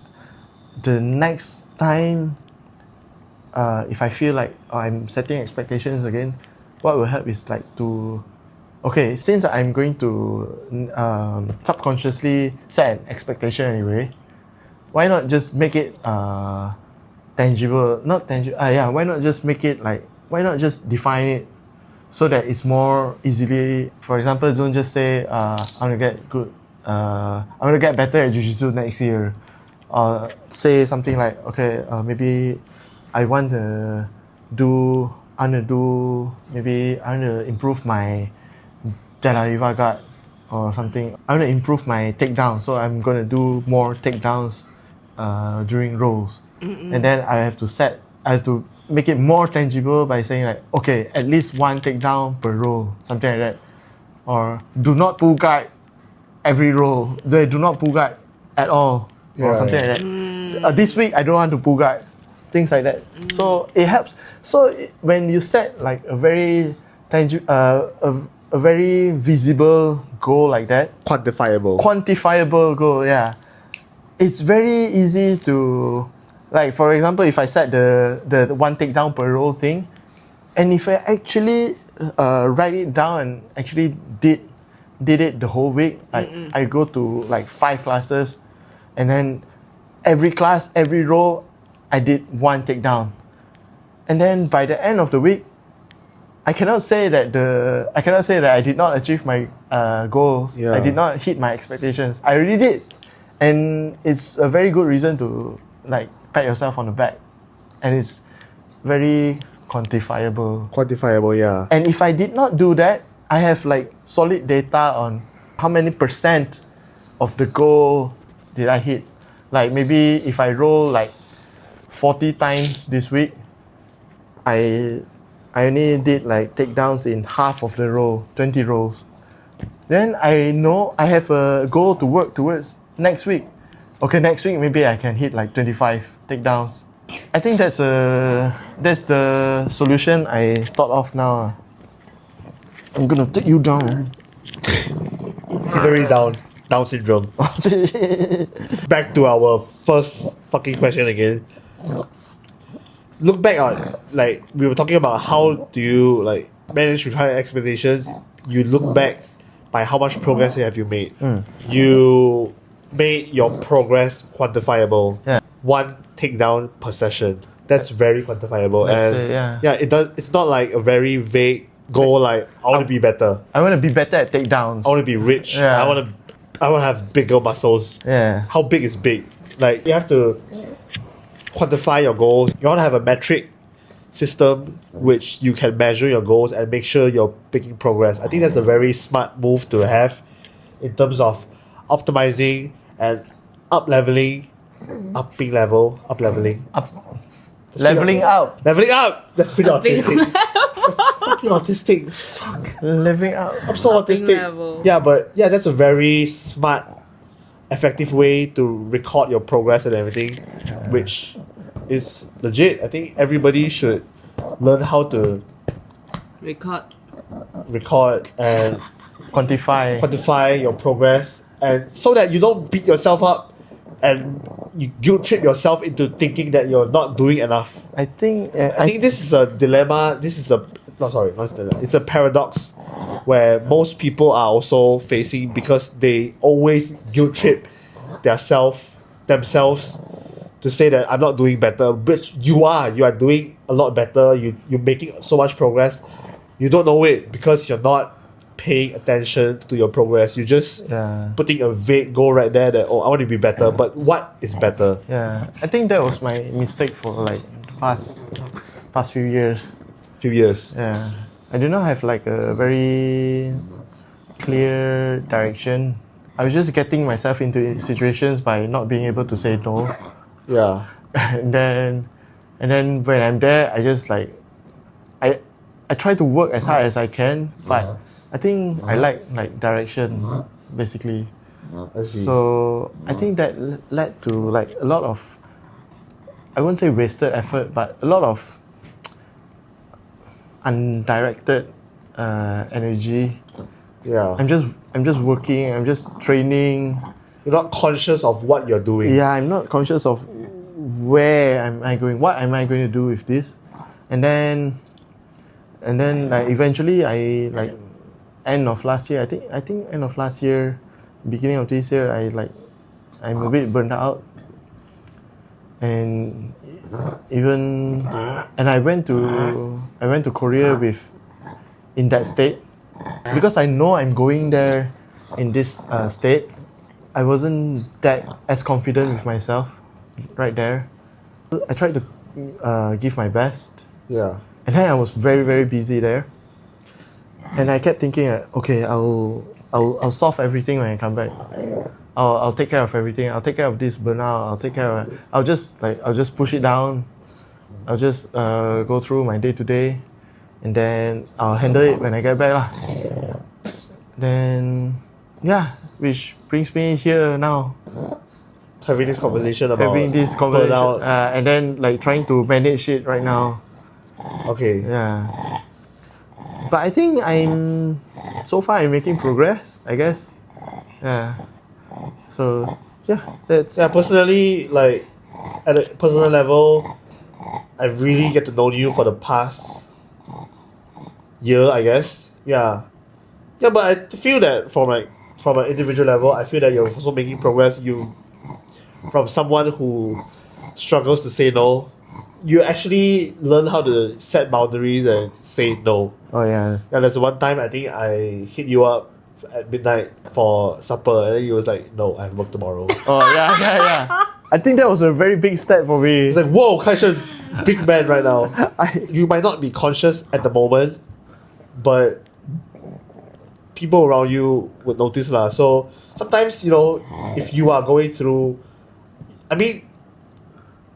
the next time if I feel like I'm setting expectations again, what will help is like since I'm going to subconsciously set an expectation anyway, why not just make it tangible? Not tangible. Why not just make it like? Why not just define it so that it's more easily? For example, don't just say I want to get good. I want to get better at Jiu-Jitsu next year. Say something like, okay, maybe I want to improve my Della Riva guard. or something. I want to improve my takedown, so I'm going to do more takedowns during rows. And then I have to make it more tangible by saying like, okay, at least one takedown per row, something like that. Or do not pull guard every row. Do not pull guard at all, or something like that. This week I don't want to pull guard, things like that. So it helps. So when you set like a very a very visible goal like that, quantifiable goal, yeah, it's very easy to, like, for example, if I set the one takedown per row thing, and if I actually write it down and actually did it the whole week, like I go to like 5 classes, and then every class, every row, I did one takedown, and then by the end of the week, I cannot say that I did not achieve my goals. Yeah. I did not hit my expectations. I already did, and it's a very good reason to like pat yourself on the back, and it's very quantifiable. Yeah. And if I did not do that, I have like solid data on how many % of the goal did I hit. Like maybe if I roll like 40 times this week, I only did like takedowns in half of the row, 20 rows. Then I know I have a goal to work towards next week. Okay, next week maybe I can hit like 25 takedowns. I think that's the solution I thought of now. I'm gonna take you down. He's already down. Down syndrome. Back to our first fucking question again. Look back on, like, we were talking about how do you like manage redefining expectations. You look back by how much progress have you made. You made your progress quantifiable. Yeah. One takedown per session. That's very quantifiable. That's And it, yeah. it does. It's not like a very vague goal. Like, I want to be better. I want to be better at takedowns. I want to be rich. Yeah. I want to have bigger muscles. Yeah. How big is big? Like, you have to quantify your goals. You want to have a metric system which you can measure your goals and make sure you're making progress. I think that's a very smart move to have in terms of optimizing and up-leveling. Leveling up. That's pretty autistic. That's fucking autistic. Fuck. Living up. I'm so autistic. level. Yeah, but yeah, that's a very smart, effective way to record your progress and everything, which is legit. I think everybody should learn how to record and quantify your progress, and so that you don't beat yourself up and you guilt trip yourself into thinking that you're not doing enough. I think I think this is a dilemma. It's a paradox where most people are also facing because they always guilt trip themselves to say that I'm not doing better, but you are doing a lot better. You're making so much progress. You don't know it because you're not paying attention to your progress. You're just putting a vague goal right there that, I want to be better, but what is better? Yeah, I think that was my mistake for like past few years. Yeah, I do not have like a very clear direction. I was just getting myself into situations by not being able to say no. Yeah. and then when I'm there, I just like I try to work as hard as I can, but I think I like direction, basically. I see. So I think that led to like a lot of, I won't say wasted effort, but a lot of undirected energy. Yeah. I'm just working. I'm just training. You're not conscious of what you're doing. Yeah, I'm not conscious of where am I going. What am I going to do with this? And then like eventually I like end of last year. I think end of last year, beginning of this year, I'm a bit burned out. And I went to Korea in that state because I know I'm going there in this state. I wasn't that as confident with myself right there. I tried to give my best. Yeah. And then I was very, very busy there. And I kept thinking, okay, I'll solve everything when I come back. I'll take care of everything. I'll take care of this burnout. I'll just push it down. I'll just go through my day to day, and then I'll handle it when I get back lah. Then yeah, which brings me here now. Having this conversation about burnout, and then like trying to manage it right now. Okay. Yeah. But I think I'm making progress, I guess. Yeah. So yeah, that's Personally, like at a personal level, I really get to know you for the past year, I guess. Yeah. Yeah, but I feel that from an individual level, I feel that you're also making progress. From someone who struggles to say no, you actually learn how to set boundaries and say no. oh yeah. Yeah, there's one time I think I hit you up at midnight for supper, and then you was like, "No, I have work tomorrow." Oh yeah. I think that was a very big step for me. It's like, whoa, Khye Shern's big man right now. You might not be conscious at the moment, but people around you would notice lah. So sometimes, if you are going through,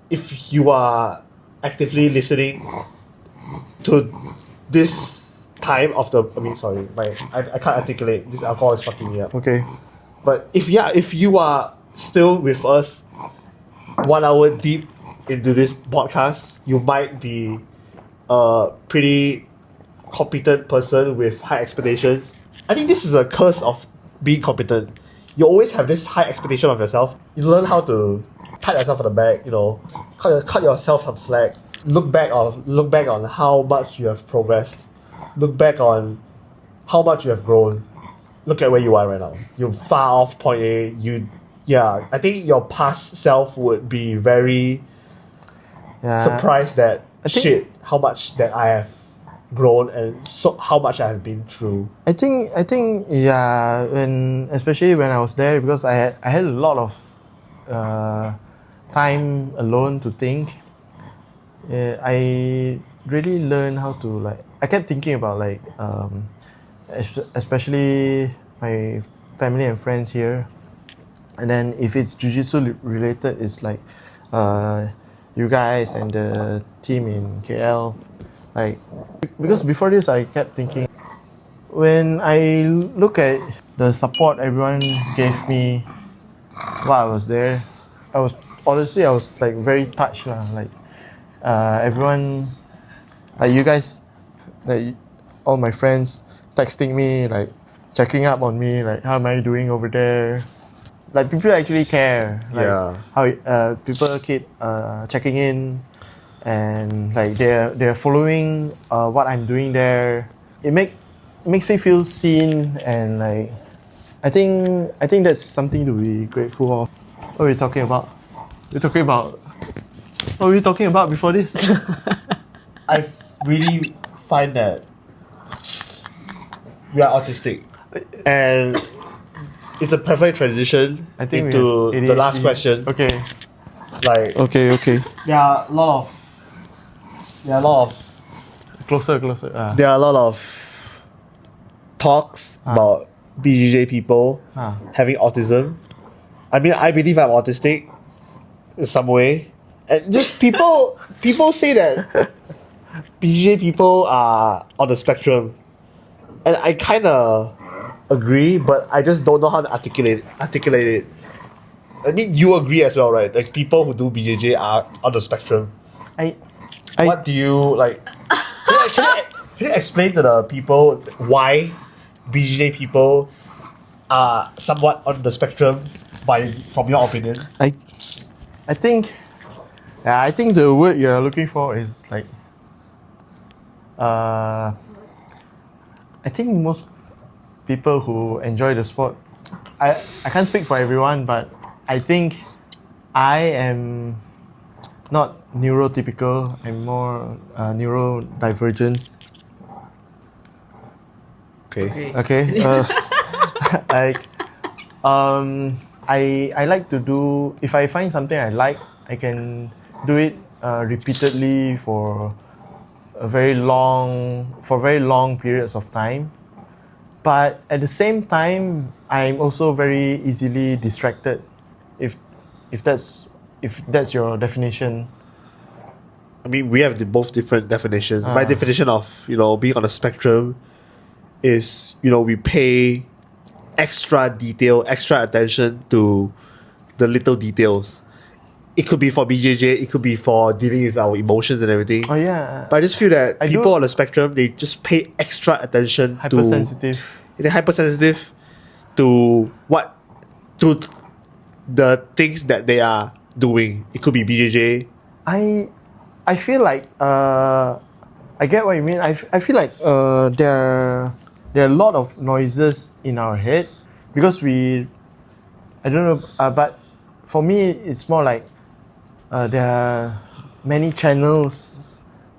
if you are actively listening to this time of the, I can't articulate. This alcohol is fucking me up. Okay. But if you are still with us 1 hour deep into this podcast, you might be a pretty competent person with high expectations. I think this is a curse of being competent. You always have this high expectation of yourself. You learn how to pat yourself on the back, cut yourself some slack. Look back on how much you have progressed. Look back on how much you have grown. Look at where you are right now. You're far off point A. I think your past self would be very surprised that how much that I have grown and so how much I have been through. I think especially when I was there, because I had a lot of time alone to think. I really learned how to I kept thinking about especially my family and friends here, and then if it's Jiu-Jitsu related, it's you guys and the team in KL. Because before this, I kept thinking, when I look at the support everyone gave me while I was there, I was very touched everyone, you guys, all my friends texting me, checking up on me, how am I doing over there? People actually care. How people keep checking in, and they're following what I'm doing there. It makes me feel seen, and I think that's something to be grateful of. What are we talking about? What were we talking about before this? I really find that we are autistic, and it's a perfect transition into the last question. Okay. Okay. There are a lot of closer. There are a lot of talks about BJJ people having autism. I believe I'm autistic in some way, and just people say that BJJ people are on the spectrum, and I kind of agree, but I just don't know how to articulate it. You agree as well, right? People who do BJJ are on the spectrum. What do you like? Can you explain to the people why BJJ people are somewhat on the spectrum, from your opinion? I think the word you're looking for is I think most people who enjoy the sport, I can't speak for everyone, but I think I am not neurotypical. I'm more neurodivergent. Okay. I like to do, if I find something I like, I can do it repeatedly for very long periods of time. But at the same time, I'm also very easily distracted. If if that's your definition. I mean, we have both different definitions. My definition of, being on a spectrum is, we pay extra detail, extra attention to the little details. It could be for BJJ, it could be for dealing with our emotions and everything. Oh yeah. But I just feel that people on the spectrum, they just pay extra attention Hypersensitive. They're hypersensitive to the things that they are doing. It could be BJJ. I feel like I get what you mean. I feel like there are a lot of noises in our head because I don't know, but for me it's more like there are many channels,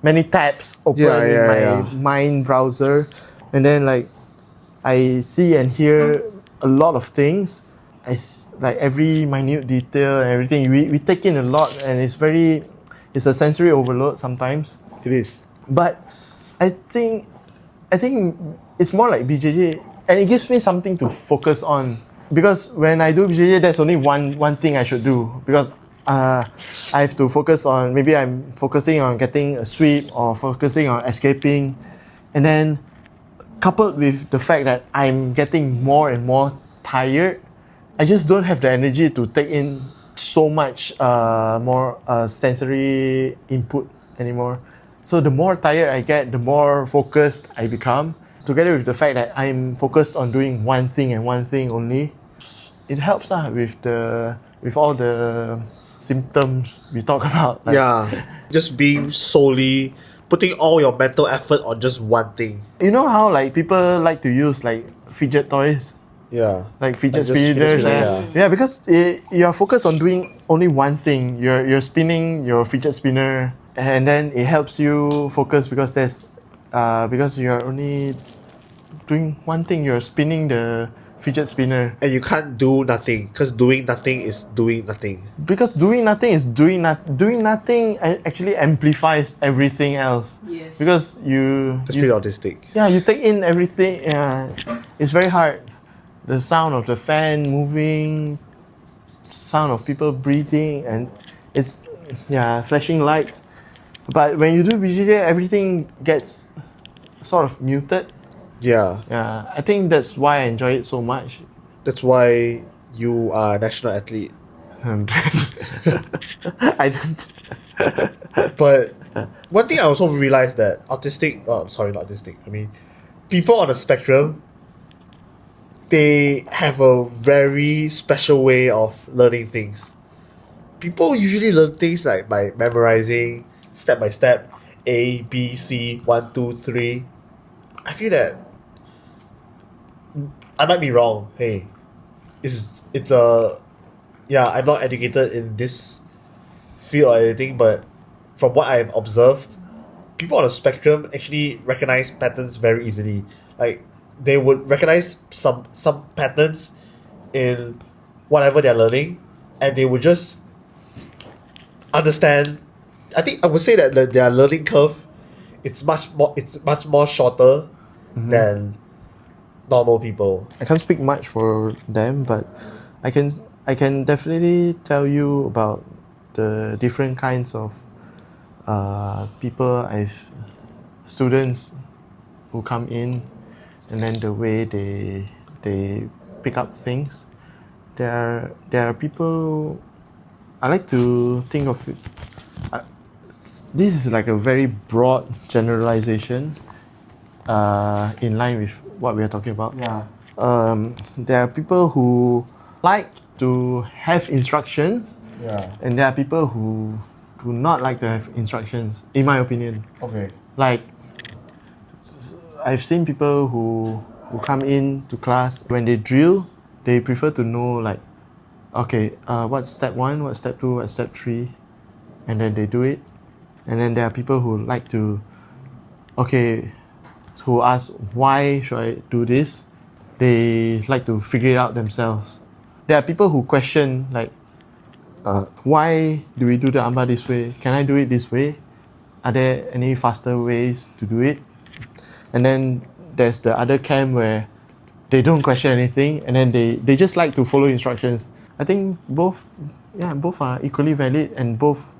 many tabs open in my mind browser, and then like I see and hear a lot of things. Like every minute detail and everything. We take in a lot, and it's a sensory overload sometimes. It is. But I think it's more like BJJ, and it gives me something to focus on. Because when I do BJJ, there's only one thing I should do. Because I have to focus on, maybe I'm focusing on getting a sweep or focusing on escaping. And then coupled with the fact that I'm getting more and more tired, I just don't have the energy to take in so much more sensory input anymore. So the more tired I get, the more focused I become. Together with the fact that I'm focused on doing one thing and one thing only, it helps with all the symptoms we talk about. Like, just being solely putting all your mental effort on just one thing. You know how like people like to use like fidget toys? Yeah. Like fidget spinners. Yeah, because you are focused on doing only one thing. You're spinning your fidget spinner, and then it helps you focus because because you're only doing one thing. You're spinning the fidget spinner. And you can't do nothing because doing nothing is doing nothing. Because doing nothing is doing nothing actually amplifies everything else. Yes. Because It's pretty autistic. Yeah, you take in everything. Yeah, it's very hard. The sound of the fan moving, sound of people breathing, and it's flashing lights. But when you do BJJ, everything gets sort of muted. Yeah. Yeah, I think that's why I enjoy it so much. That's why you are a national athlete. I don't. But one thing I also realized that not autistic. I mean, people on the spectrum, they have a very special way of learning things. People usually learn things like by memorizing step by step, A, B, C, 1, 2, 3. I feel that I might be wrong. Hey, I'm not educated in this field or anything, but from what I've observed, people on the spectrum actually recognize patterns very easily. Like they would recognize some patterns in whatever they're learning, and they would just understand. I think I would say that their learning curve, it's much more shorter than normal people. I can't speak much for them, but I can definitely tell you about the different kinds of students who come in, and then the way they pick up things. There are people. I like to think of it. This is like a very broad generalization, in line with what we are talking about. Yeah. There are people who like to have instructions, and there are people who do not like to have instructions, in my opinion. Okay. Like, I've seen people who come in to class, when they drill, they prefer to know like, okay, what's step 1, what's step 2, what's step 3, and then they do it. And then there are people who like to, who ask, why should I do this? They like to figure it out themselves. There are people who question like, why do we do the armbar this way? Can I do it this way? Are there any faster ways to do it? And then there's the other camp where they don't question anything, and then they just like to follow instructions. I think both are equally valid, and both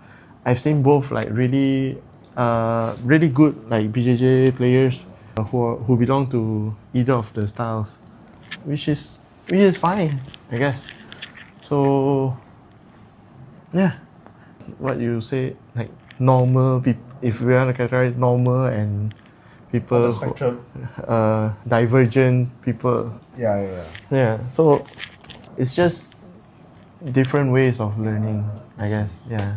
I've seen both like really really good like BJJ players who belong to either of the styles, which is fine, I guess. So yeah, what you say, like normal people, if we want to categorize normal and people On the spectrum. divergent people. So it's just different ways of learning, I guess. Yeah.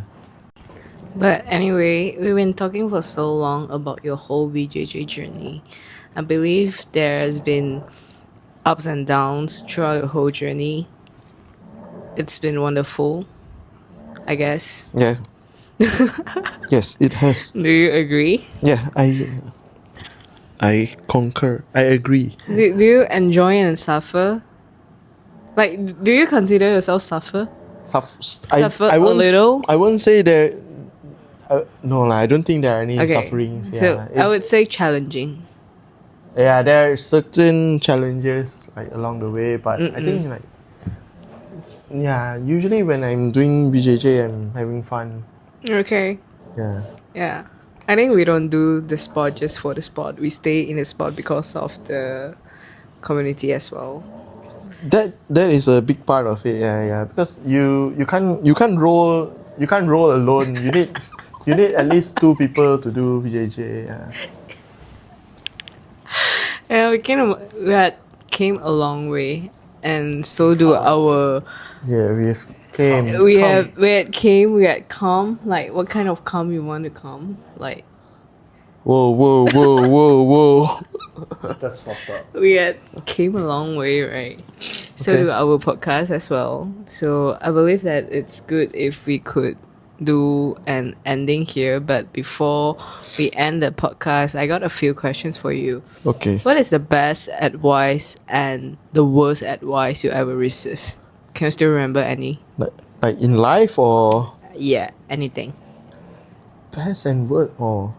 But anyway, we've been talking for so long about your whole BJJ journey. I believe there has been ups and downs throughout the whole journey. It's been wonderful, I guess. Yeah. Yes, it has. Do you agree? Yeah, I concur. I agree. Do you enjoy and suffer? Like, do you consider yourself suffer? Suffer a little? I won't say that. No, I don't think there are any sufferings. Yeah, So I would say challenging. Yeah, there are certain challenges like along the way, but I think like usually when I'm doing BJJ, I'm having fun. Okay. Yeah. Yeah. I think we don't do the sport just for the sport. We stay in the sport because of the community as well. That is a big part of it. Yeah. Because you can't roll alone. You need at least 2 people to do BJJ. Yeah. Yeah, we had came a long way, and so do our. Yeah, we had come. Like, what kind of come you want to come? Like, whoa. That's fucked up. we had came a long way, right? So do our podcast as well. So I believe that it's good if we could do an ending here. But before we end the podcast, I got a few questions for you. Okay. What is the best advice and the worst advice you ever received? Can you still remember any? Like in life or Yeah, anything. best and word or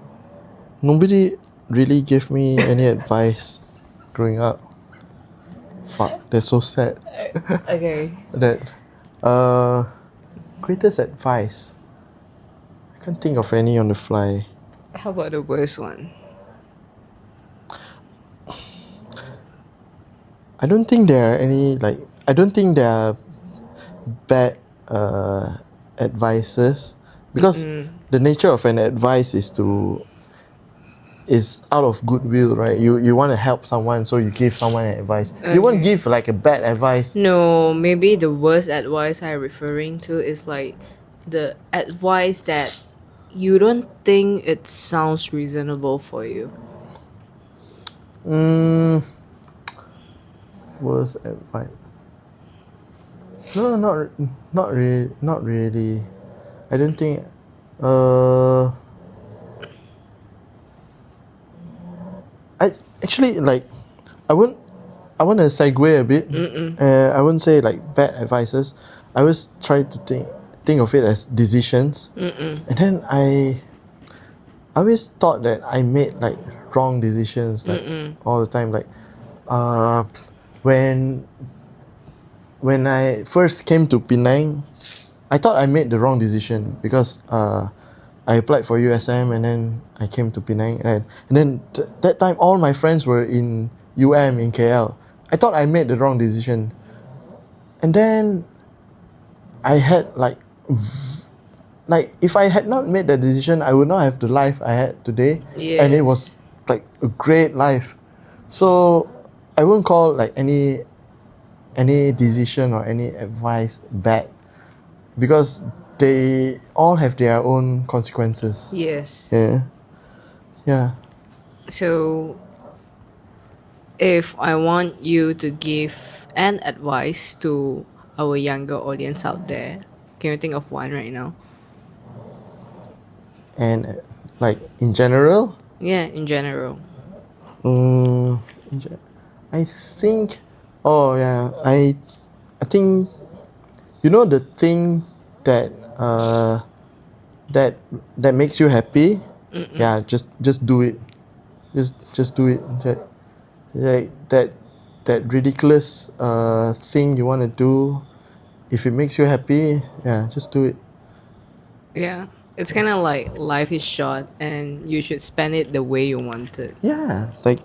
nobody really gave me any advice growing up. Fuck, that's so sad. Okay. That greatest advice. I can't think of any on the fly. How about the worst one? I don't think there are any I don't think there are bad advices because the nature of an advice is out of goodwill, right? You want to help someone, so you give someone an advice. You won't give like a bad advice. No, maybe the worst advice I'm referring to is like the advice that you don't think it sounds reasonable for you. Worst advice. No, not really. I don't think. I actually like. I want to segue a bit. I wouldn't say like bad advices. I always try to think of it as decisions. And then I always thought that I made like wrong decisions like all the time. Like, when I first came to Penang, I thought I made the wrong decision because I applied for USM and then I came to Penang and then that time all my friends were in UM in KL. I thought I made the wrong decision, and then I had like if I had not made that decision, I would not have the life I had today. Yes. And it was like a great life. So I wouldn't call like any decision or any advice bad, because they all have their own consequences. Yes. Yeah. So, if I want you to give an advice to our younger audience out there, can you think of one right now? And like in general? Yeah, in general. I think. Oh yeah, I think, you know, the thing that that makes you happy. Yeah, just do it. Just do it. Like that ridiculous thing you want to do. If it makes you happy, yeah, just do it. Yeah. It's kind of like life is short and you should spend it the way you want it. Yeah, like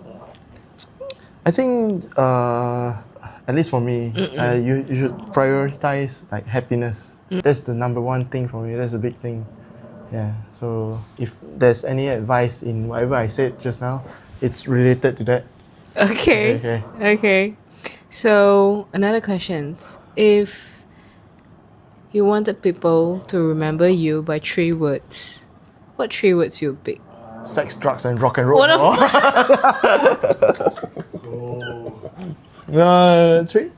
I think at least for me, you should prioritize like happiness. That's the number one thing for me. That's a big thing. Yeah. So if there's any advice in whatever I said just now, it's related to that. Okay. So another question: if you wanted people to remember you by 3 words, what 3 words you pick? Sex, drugs, and rock and roll. What the Three.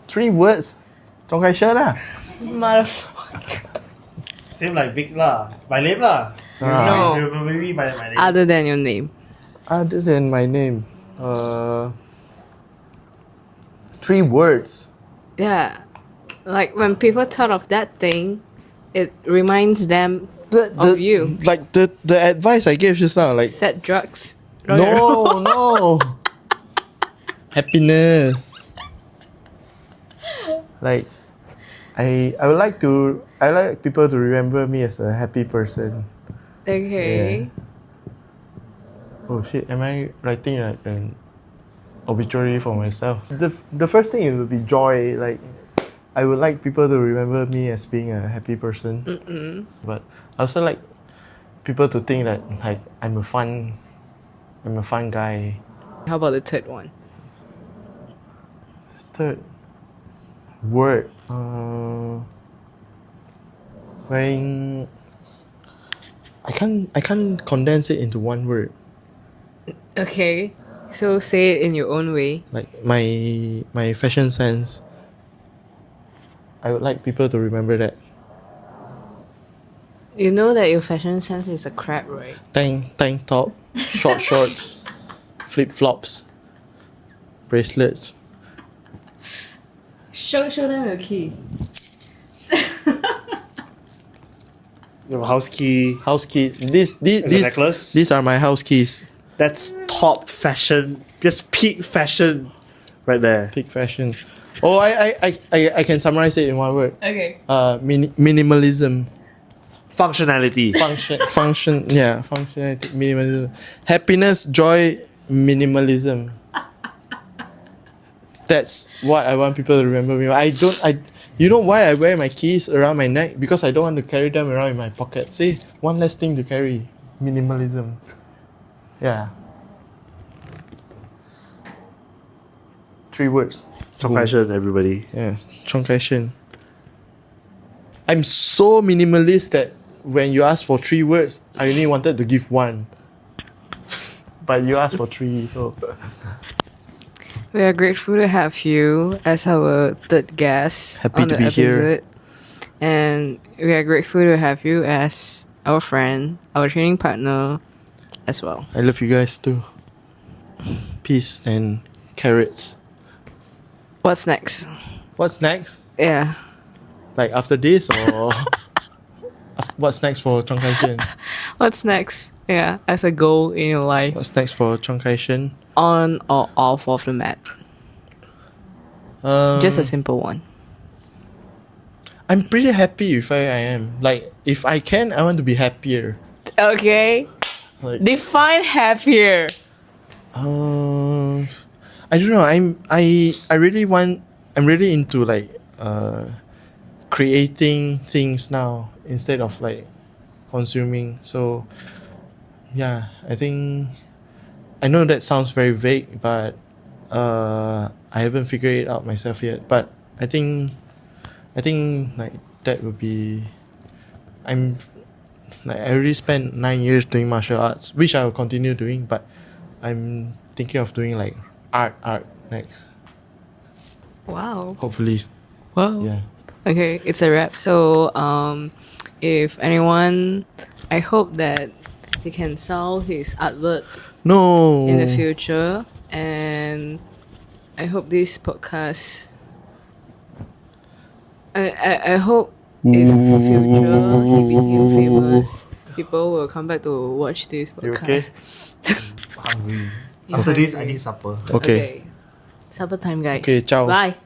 3 words. Khye Shern lah. motherfucker? Same like Vic lah. My name lah. No. Maybe my name. Other than your name. Other than my name, 3 words. Yeah. Like when people thought of that thing, it reminds them of you. Like the advice I gave just now, like Set drugs. rock and roll. no. Happiness. Like I like people to remember me as a happy person. Okay. Yeah. Oh shit, am I writing like an obituary for myself? The first thing it would be joy. Like I would like people to remember me as being a happy person. But I also like people to think that like I'm a fun guy. How about the third one? Third word. Wearing. I can't condense it into one word. Okay. So say it in your own way. Like my fashion sense. I would like people to remember that. You know that your fashion sense is a crap, right? Tank top, short shorts, flip flops, bracelets. Show them your key. Your house key. House keys. Is a necklace. These are my house keys. That's top fashion. Just peak fashion, right there. Peak fashion. Oh, I can summarize it in one word. Okay. Minimalism. Functionality. Function. Yeah, functionality. Minimalism. Happiness, joy, minimalism. That's what I want people to remember me. You know why I wear my keys around my neck? Because I don't want to carry them around in my pocket. See, one less thing to carry. Minimalism. Yeah. 3 words. Khye Shern, everybody. Yeah, Khye Shern. I'm so minimalist that when you ask for 3 words, I only wanted to give 1. But you asked for 3, so. We are grateful to have you as our third guest Happy on to the be episode. here. And we are grateful to have you as our friend, our training partner as well. I love you guys too. Peace and carrots. What's next? What's next? Yeah. Like after this or what's next for Khye Shern? What's next? Yeah, as a goal in your life. What's next for Khye Shern? On or off of the mat. Just a simple one. I'm pretty happy with where I am. Like if I can, I want to be happier. Okay. Like Define happier. I don't know. I'm really into like creating things now instead of like consuming. So yeah, I know that sounds very vague, but I haven't figured it out myself yet. But I think like that would be. I already spent 9 years doing martial arts, which I will continue doing. But I'm thinking of doing like art next. Wow. Hopefully, Wow. yeah. Okay, it's a wrap. So, if anyone, I hope that he can sell his artwork No. in the future, and I hope this podcast. I hope in the future he became famous. People will come back to watch this You okay? podcast. Hungry. After You're this, I hungry. need supper. Okay. Supper time, guys. Okay, ciao. Bye.